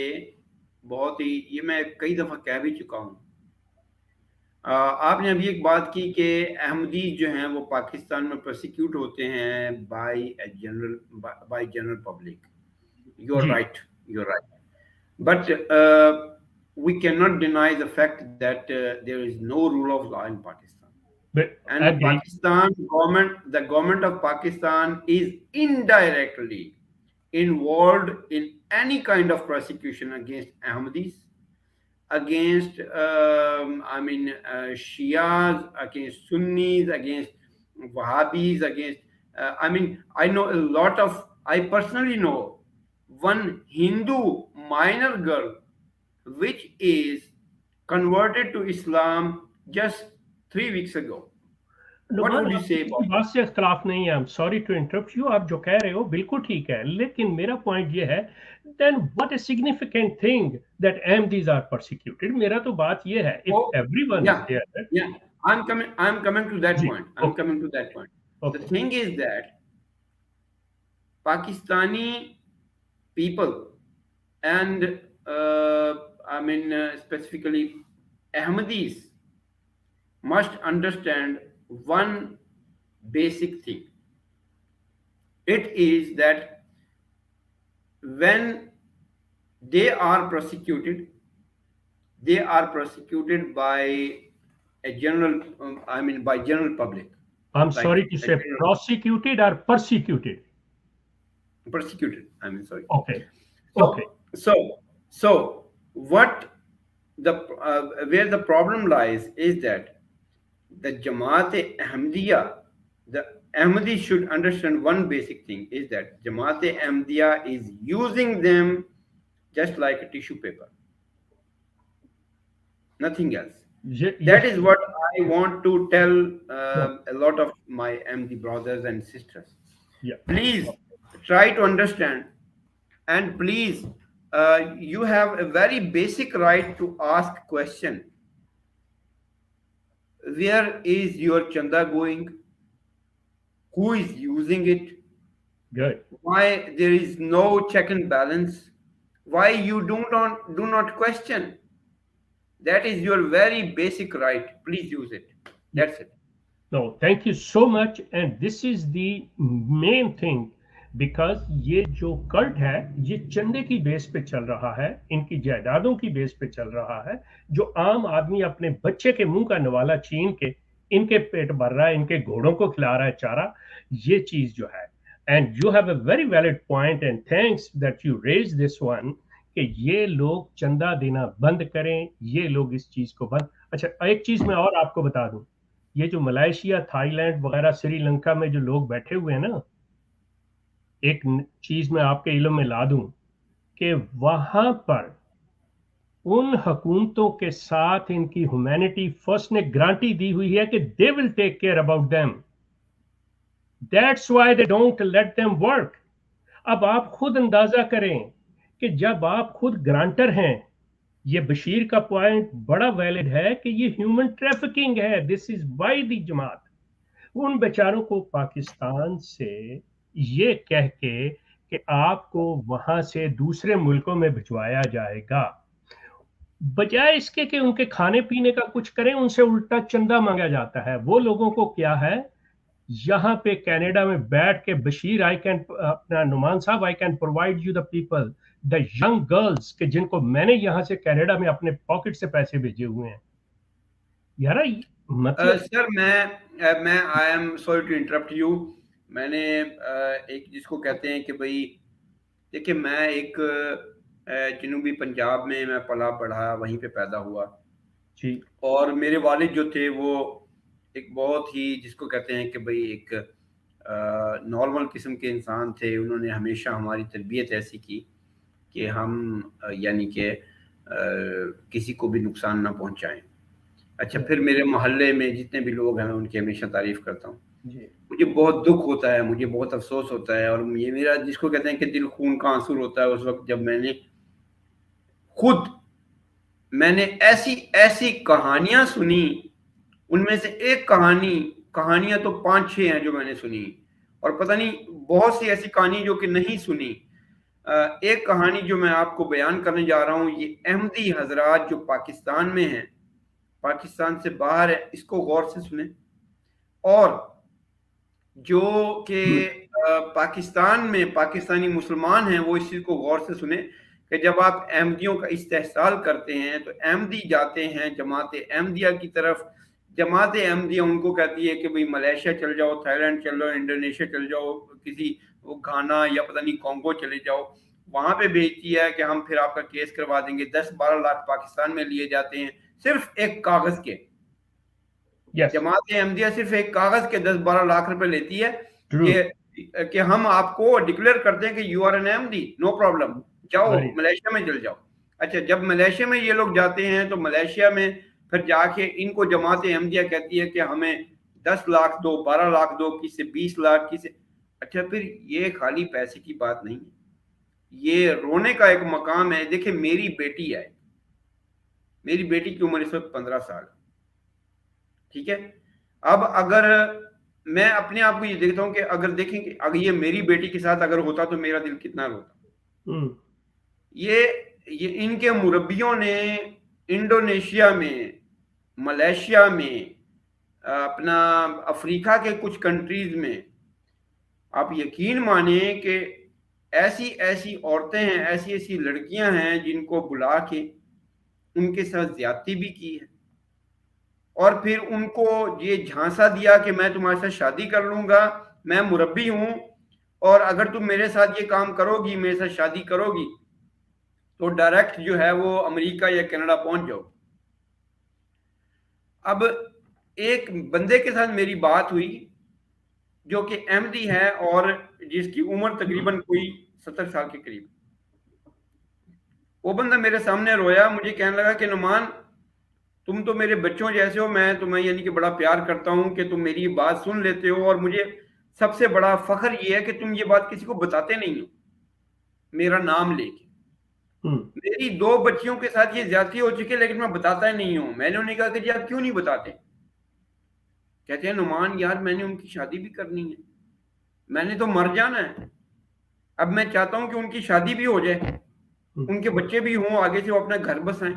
बहुत ही, ये मैं कई दफ़ा कह भी चुका हूँ। आपने अभी एक बात की कि अहमदी जो हैं वो पाकिस्तान में प्रोसिक्यूट होते हैं by general public. You are जी, right, you are right, but we cannot deny the fact that there is no rule of law in Pakistan, and agree. the government of Pakistan is indirectly involved in any kind of prosecution against Ahmadis, against Shias, against Sunnis, against Wahhabis, against I know a lot of, I personally know one Hindu minor girl which is converted to Islam just 3 weeks ago. What Numan, would you आपकी say किसी about बात से इख्तलाफ नहीं है, I am sorry to interrupt you. आप जो कह रहे हो बिल्कुल ठीक है, लेकिन मेरा पॉइंट ये है, then what a significant thing that Ahmadis are persecuted. मेरा तो बात ये है, if Oh, everyone is yeah, there. yeah. I'm coming to that जी, point. I'm okay, coming to that point. The okay, thing is that Pakistani people and specifically Ahmadis must understand one basic thing. It is that when they are prosecuted, they are prosecuted by a general, by general public, I am like sorry to a say, general prosecuted और persecuted? persecuted. Sorry. Okay, okay, So what the where the problem lies is that the Jamaat Ahmadiyya, The Ahmadi should understand one basic thing is that Jamaat Ahmadiyya is using them just like a tissue paper, nothing else. ये That is what I want to tell no, a lot of my Ahmadi brothers and sisters. yeah, Please try to understand, and please, you have a very basic right to ask question. Where is your chanda going? Who is using it? good. Why there is no check and balance? Why you do not question? That is your very basic right. Please use it. That's it. No, thank you so much. And this is the main thing, because ये जो cult है ये चंदे की base पे चल रहा है, इनकी जायदादों की बेस पे चल रहा है। जो आम आदमी अपने बच्चे के मुंह का नवाला छीन के इनके पेट भर रहा है, इनके घोड़ों को खिला रहा है चारा, ये चीज जो है। And you have a very valid point and thanks that you raise this one, कि ये लोग चंदा देना बंद करें, ये लोग इस चीज को बंद। अच्छा, एक चीज मैं और आपको बता दूं, ये जो मलेशिया, थाईलैंड वगैरह, श्रीलंका में जो लोग बैठे हुए हैं ना, एक चीज मैं आपके इल्म में ला दूं कि वहां पर उन हुकूमतों के साथ इनकी ह्यूमैनिटी फर्स्ट ने गारंटी दी हुई है कि they will take care about them, that's why they don't let them work. अब आप खुद अंदाजा करें कि जब आप खुद ग्रांटर हैं, ये बशीर का पॉइंट बड़ा वैलिड है कि ये ह्यूमन ट्रैफिकिंग है, दिस इज बाय द जमात। उन बेचारों को पाकिस्तान से ये कह के कि आपको वहां से दूसरे मुल्कों में भिजवाया जाएगा, बजाय इसके कि उनके खाने पीने का कुछ करें, उनसे उल्टा चंदा मांगा जाता है। वो लोगों को क्या है, यहाँ पे कनाडा में बैठ के बशीर, आई कैन, अपना नुमान साहब, I can provide you the people, the young girls, के जिनको मैंने यहाँ से कनाडा में अपने पॉकेट से पैसे भेजे हुए हैं। यार मतलब सर, मैं I am sorry to interrupt you. मैंने एक जिसको कहते हैं कि भाई, देखिए, मैं एक जनूबी पंजाब में मैं पला बढ़ा, वहीं पे पैदा हुआ जी, और मेरे वालिद जो थे वो एक बहुत ही जिसको कहते हैं कि भाई एक नॉर्मल किस्म के इंसान थे। उन्होंने हमेशा हमारी तरबियत ऐसी की कि हम यानी कि किसी को भी नुकसान ना पहुंचाएं। अच्छा, फिर मेरे मोहल्ले में जितने भी लोग हैं मैं उनकी हमेशा तारीफ करता हूँ। मुझे बहुत दुख होता है, मुझे बहुत अफसोस होता है, और ये मेरा जिसको कहते हैं कि दिल खून का आंसू होता है उस वक्त जब मैंने ऐसी ऐसी कहानियां सुनी। उनमें से एक कहानियां तो 5-6 हैं जो मैंने सुनी, और पता नहीं बहुत सी ऐसी कहानी जो कि नहीं सुनी। एक कहानी जो मैं आपको बयान करने जा रहा हूँ, ये अहमदी हजरात जो पाकिस्तान में हैं, पाकिस्तान से बाहर है, इसको गौर से सुने। और जो कि पाकिस्तान में पाकिस्तानी मुसलमान हैं वो इस चीज़ को गौर से सुने कि जब आप अहमदियों का इस्तेहसाल करते हैं तो अहमदी जाते हैं जमात अहमदिया की तरफ। जमात अहमदिया उनको कहती है कि भाई मलेशिया चल जाओ, थाईलैंड चल जाओ, इंडोनेशिया चल जाओ, किसी वो घाना या पता नहीं कॉन्गो चले जाओ, वहां पे भेजती है कि हम फिर आपका केस करवा देंगे। 10-12 लाख पाकिस्तान में लिए जाते हैं सिर्फ एक कागज के। yes, जमात अहमदिया सिर्फ एक कागज के 10-12 लाख रुपए लेती है true, कि हम आपको डिक्लेयर करते हैं कि you are an Ahmadi, no problem, जाओ right, मलेशिया में चल जाओ। अच्छा, जब मलेशिया में ये लोग जाते हैं तो मलेशिया में फिर जाके इनको जमात अहमदिया कहती है कि हमें 10 लाख दो, 12 लाख दो, किसी 20 लाख, किसी। अच्छा, फिर ये खाली पैसे की बात नहीं है, ये रोने का एक मकाम है। देखिए, मेरी बेटी है, मेरी बेटी की उम्र इस वक्त 15 साल, ठीक है। अब अगर मैं अपने आप को ये देखता हूँ कि अगर देखें कि अगर ये मेरी बेटी के साथ अगर होता तो मेरा दिल कितना रोता। ये इनके मुरब्बियों ने इंडोनेशिया में, मलेशिया में, अपना अफ्रीका के कुछ कंट्रीज में, आप यकीन माने कि ऐसी ऐसी औरतें हैं, ऐसी ऐसी लड़कियां हैं जिनको बुला के उनके साथ ज्यादती भी की है, और फिर उनको ये झांसा दिया कि मैं तुम्हारे साथ शादी कर लूंगा, मैं मुरब्बी हूं, और अगर तुम मेरे साथ ये काम करोगी, मेरे साथ शादी करोगी, तो डायरेक्ट जो है वो अमेरिका या कनाडा पहुंच जाओ। अब एक बंदे के साथ मेरी बात हुई जो कि अहमदी है और जिसकी उम्र तकरीबन कोई 70 साल के करीब। वो बंदा मेरे सामने रोया, मुझे कहने लगा कि नुमान, तुम तो मेरे बच्चों जैसे हो, मैं तुम्हें यानी कि बड़ा प्यार करता हूँ कि तुम मेरी बात सुन लेते हो, और मुझे सबसे बड़ा फख्र ये है कि तुम ये बात किसी को बताते नहीं हो मेरा नाम लेके। मेरी 2 बच्चियों के साथ ये ज्यादती हो चुकी है, लेकिन मैं बताता ही नहीं हूँ। मैंने उन्हें कहा कि जी आप क्यों नहीं बताते? कहते हैं नुमान यार, मैंने उनकी शादी भी करनी है, मैंने तो मर जाना है, अब मैं चाहता हूँ कि उनकी शादी भी हो जाए, उनके बच्चे भी हों, आगे से वो अपना घर बसाएं।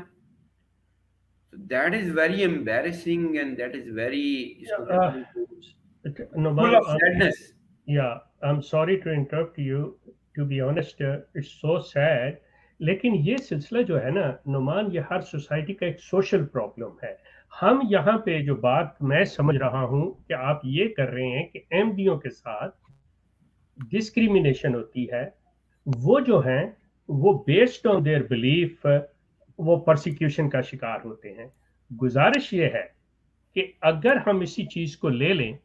So that is very embarrassing and that is very, इसको कहते हैं, full Numan, of sadness. yeah, I'm sorry to interrupt you. To be honest, it's so sad. लेकिन ये सिलसिला जो है ना नुमान, ये हर सोसाइटी का एक सोशल प्रॉब्लम है। हम यहाँ पे जो बात मैं समझ रहा हूँ कि आप ये कर रहे हैं कि अहमदियों के साथ डिस्क्रिमिनेशन होती है, वो जो हैं वो बेस्ड ऑन देयर बिलीफ वो परसिक्यूशन का शिकार होते हैं। गुजारिश ये है कि अगर हम इसी चीज को ले लें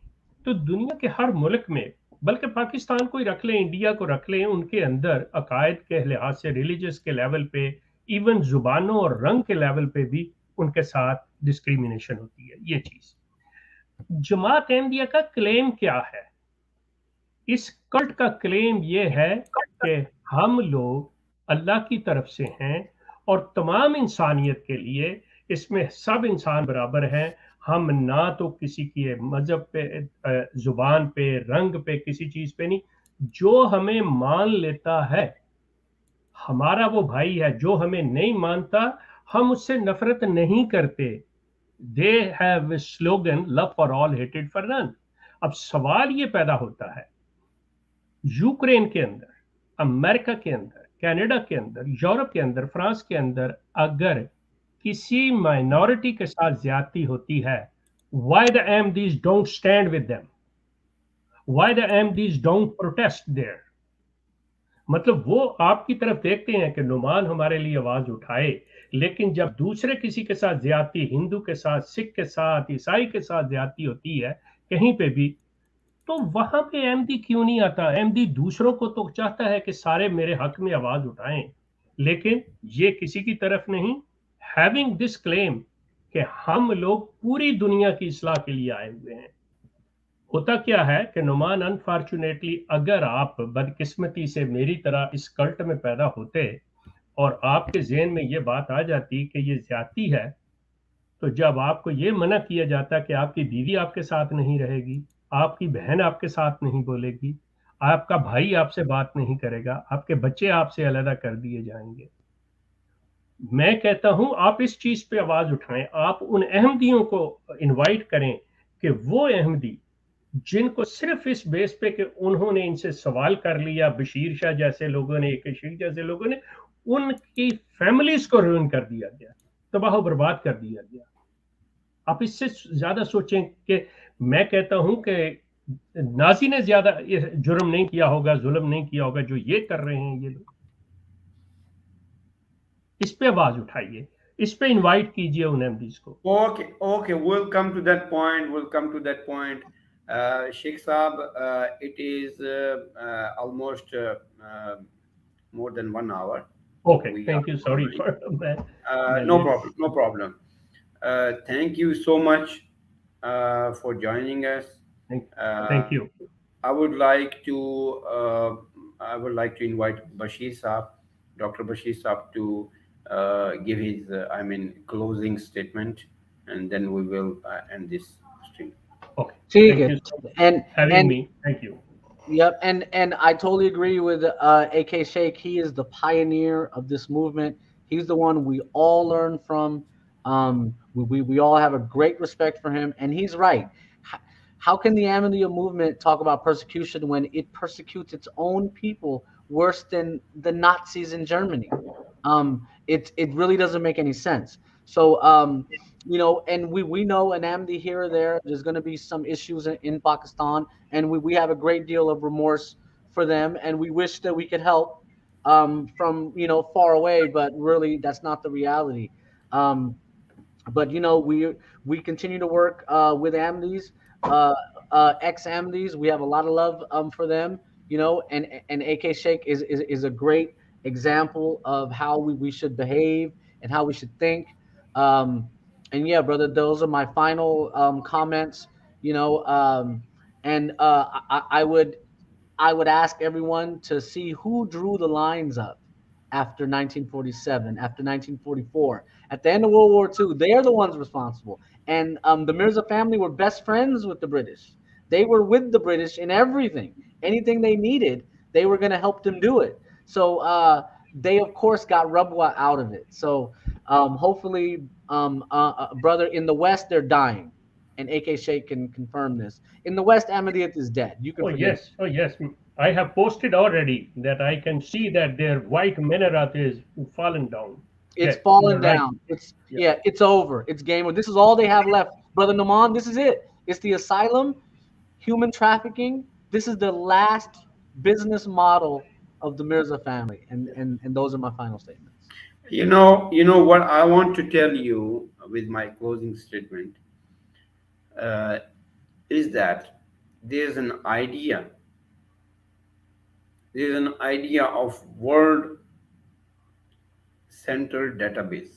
तो दुनिया के हर मुल्क में, बल्कि पाकिस्तान को ही रख लें, इंडिया को रख लें, उनके अंदर अकायद के लिहाज से, रिलीजियस के लेवल पे, इवन जुबानों और रंग के लेवल पे भी उनके साथ डिस्क्रिमिनेशन होती है। ये चीज जमात अहमदिया का क्लेम क्या है? इस कल्ट का क्लेम ये है कि हम लोग अल्लाह की तरफ से हैं और तमाम इंसानियत के लिए इसमें सब इंसान बराबर हैं। हम ना तो किसी की मजहब पे, जुबान पे, रंग पे, किसी चीज पे नहीं। जो हमें मान लेता है हमारा वो भाई है, जो हमें नहीं मानता हम उससे नफरत नहीं करते। They have slogan love for all हेटेड फॉर नन। अब सवाल ये पैदा होता है, यूक्रेन के अंदर, अमेरिका के अंदर, कनाडा के अंदर, यूरोप के अंदर, फ्रांस के अंदर अगर किसी माइनॉरिटी के साथ ज्यादती होती है, why the MDs don't stand with them? Why the MDs don't protest there? मतलब वो आपकी तरफ देखते हैं कि नुमान हमारे लिए आवाज उठाए, लेकिन जब दूसरे किसी के साथ ज्यादती, हिंदू के साथ, सिख के साथ, ईसाई के साथ ज्यादती होती है कहीं पे भी, तो वहां पे एमडी क्यों नहीं आता? एमडी दूसरों को तो चाहता है कि सारे मेरे हक में आवाज उठाएं, लेकिन ये किसी की तरफ नहीं। हैविंग दिस क्लेम कि हम लोग पूरी दुनिया की इस्लाह के लिए आए हुए हैं। होता क्या है कि नुमान, अनफॉर्चुनेटली अगर आप बदकिस्मती से मेरी तरह इस कल्ट में पैदा होते और आपके ज़हन में ये बात आ जाती कि ये ज्यादती है, तो जब आपको ये मना किया जाता कि आपकी बीवी आपके साथ नहीं रहेगी, आपकी बहन आपके साथ नहीं बोलेगी, आपका भाई आपसे बात नहीं करेगा, आपके बच्चे आपसे अलग कर दिए जाएंगे, मैं कहता हूं आप इस चीज पे आवाज उठाएं। आप उन अहमदियों को इनवाइट करें कि वो अहमदी जिनको सिर्फ इस बेस पे कि उन्होंने इनसे सवाल कर लिया, बशीर शाह जैसे लोगों ने, एक शेख जैसे लोगों ने, उनकी फैमिलीज को रुइन कर दिया गया, तबाह बर्बाद कर दिया गया। आप इससे ज्यादा सोचें कि मैं कहता हूं कि नाजी ने ज्यादा जुर्म नहीं किया होगा, जुल्म नहीं किया होगा जो ये कर रहे हैं ये लोग। इस पे आवाज उठाइए, इस पे इनवाइट कीजिए उन एमडीज को। Okay, we'll come to that point. We'll come to that point. Sheikh Saab, it is almost more than 1 hour. Okay, We thank are you. Sorry already. for that. No problem. No problem. Thank you so much for joining us. Thank you. I would like to invite Bashir Saab, Dr. Bashir Saab, to give his closing statement, and then we will end this stream. Okay. ठीक Thank है, you for and having me. Thank you. Yep, and I totally agree with AK Sheikh. He is the pioneer of this movement. He's the one we all learn from. We all have a great respect for him, and he's right. How can the Ahmadiyya movement talk about persecution when it persecutes its own people worse than the Nazis in Germany? It really doesn't make any sense. So and we know an Ahmadi here or there. There's going to be some issues in Pakistan, and we have a great deal of remorse for them, and we wish that we could help from far away, but really that's not the reality. But we continue to work with Ahmadis ex-Ahmadis. We have a lot of love for them, and AK Sheikh is a great example of how we should behave and how we should think. Um, and yeah, brother, those are my final comments. You know, and I would ask everyone to see who drew the lines up after 1947, after 1944, at the end of World War II. They are the ones responsible. And the Mirza family were best friends with the British. They were with the British in everything. Anything they needed, they were going to help them do it. So they, of course, got Rabwa out of it. So hopefully, brother, in the West, they're dying. And AK Sheikh can confirm this. In the West, Ahmadiyat is dead. You can Oh forget it. yes, oh yes. I have posted already that I can see that their white minaret is fallen down. It's Yes, fallen you're right. down. It's Yeah. yeah, it's over. It's game over. This is all they have left. Brother Naman, this is it. It's the asylum, human trafficking. This is the last business model of the Mirza family. And those are my final statements. You know what I want to tell you with my closing statement uh, is that there's an idea, there's an idea of world central database.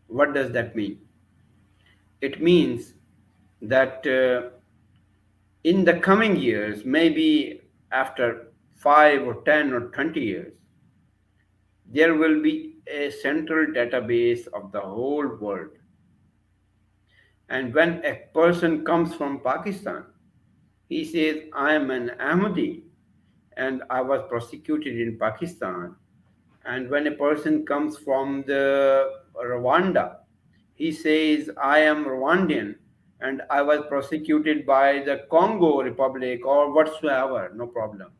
What does that mean? It means that in the coming years, maybe after 5 or 10 or 20 years, there will be a central database of the whole world. And when a person comes from Pakistan, he says, I am an Ahmadi and I was prosecuted in Pakistan. And when a person comes from the Rwanda, he says, I am Rwandan and I was prosecuted by the Congo Republic or whatsoever, no problem.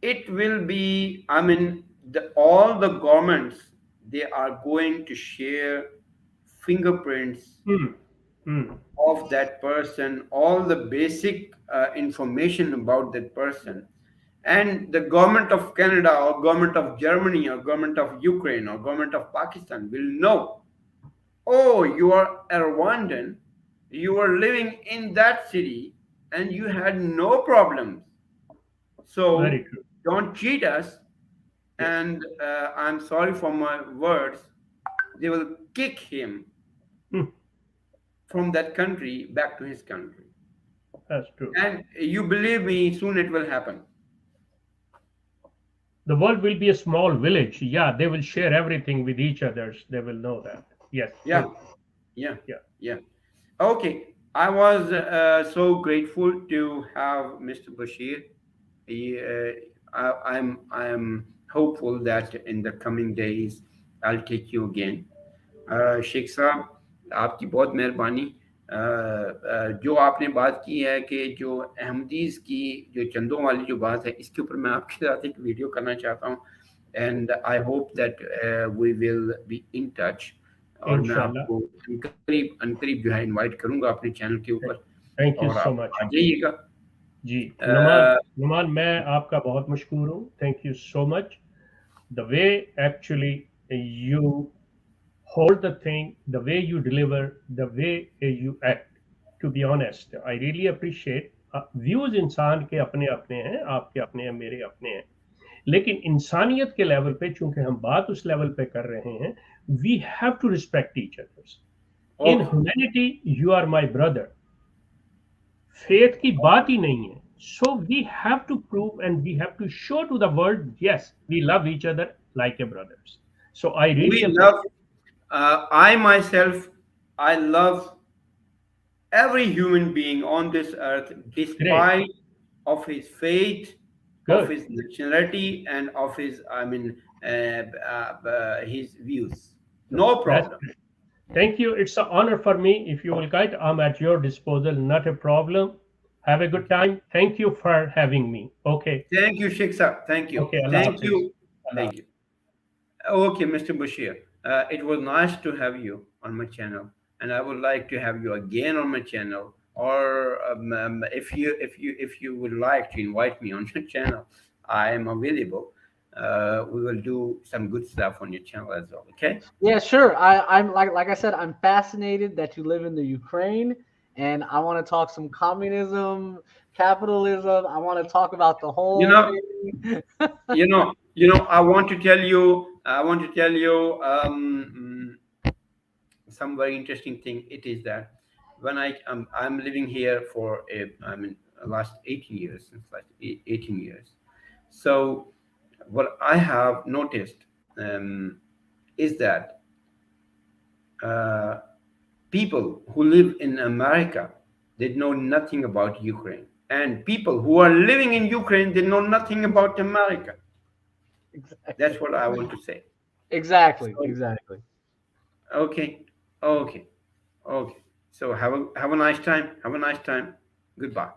It will be, I mean, all the governments, they are going to share fingerprints Hmm. Hmm. of that person, all the basic information about that person. And the government of Canada or government of Germany or government of Ukraine or government of Pakistan will know, oh, you are a Rwandan, you are living in that city and you had no problems. Very So true. don't cheat us. Yes, And I'm sorry for my words, they will kick him hmm. from that country back to his country. That's true. And you believe me, soon it will happen. The world will be a small village. Yeah, they will share everything with each others. They will know that. Yes, Yeah, true. yeah, Yeah. yeah. Okay, I was so grateful to have Mr. Bashir. He, I'm hopeful that in the coming days I'll take you again. Sheikh साहब आपकी बहुत मेहरबानी। जो आपने बात की है कि जो अहमदीज़ की जो चंदों वाली जो बात है, इसके ऊपर मैं आपके साथ एक वीडियो करना चाहता हूँ। And I hope that we will be in touch. और मैं Inshallah. आपको अनकरीब अनकरीब जो है इनवाइट करूँगा अपने चैनल के ऊपर, Thank you और so आप much. आ जाइएगा। जी, नुमान अ, नुमान मैं आपका बहुत मशकूर हूँ. Thank you so much. The way actually you hold the thing, the way you deliver, the way you act. To be honest, I really appreciate. Views इंसान के अपने अपने हैं, आपके अपने हैं, मेरे अपने हैं. लेकिन इंसानियत के लेवल पे चूंकि हम बात उस लेवल पे कर रहे हैं, we have to respect each other. In okay, humanity, you are my brother. Faith की बात ही नहीं है. So we have to prove and we have to show to the world, yes, we love each other like a brothers. So I really we love, appreciate. I myself, I love every human being on this earth, Great, despite of his faith, of good. his nationality, and of his, I mean, his views. No, No that's problem. great. Thank you. It's an honor for me. If you will guide, I'm at your disposal. Not a problem. Have a good time. Thank you for having me. Okay. Thank you, Sheikh Sir. Thank you. Okay. Allah Thank Hafiz. you. Allah. Thank you. Okay, Mr. Bashir. It was nice to have you on my channel, and I would like to have you again on my channel. Or if you would like to invite me on your channel, I am available. We will do some good stuff on your channel as well. Okay? Yeah, sure. I'm like I said, I'm fascinated that you live in the Ukraine and I want to talk some communism, capitalism. I want to talk about the You whole know, thing. I want to tell you, some very interesting thing. It is that when I'm living here for last 18 years, since last 18 years. So what I have noticed is that uh, people who live in America, they know nothing about Ukraine, and people who are living in Ukraine, they know nothing about America. Exactly. That's what I want to say. Exactly. So, Exactly. okay, okay, okay. So have a nice time. Have a nice time. Goodbye.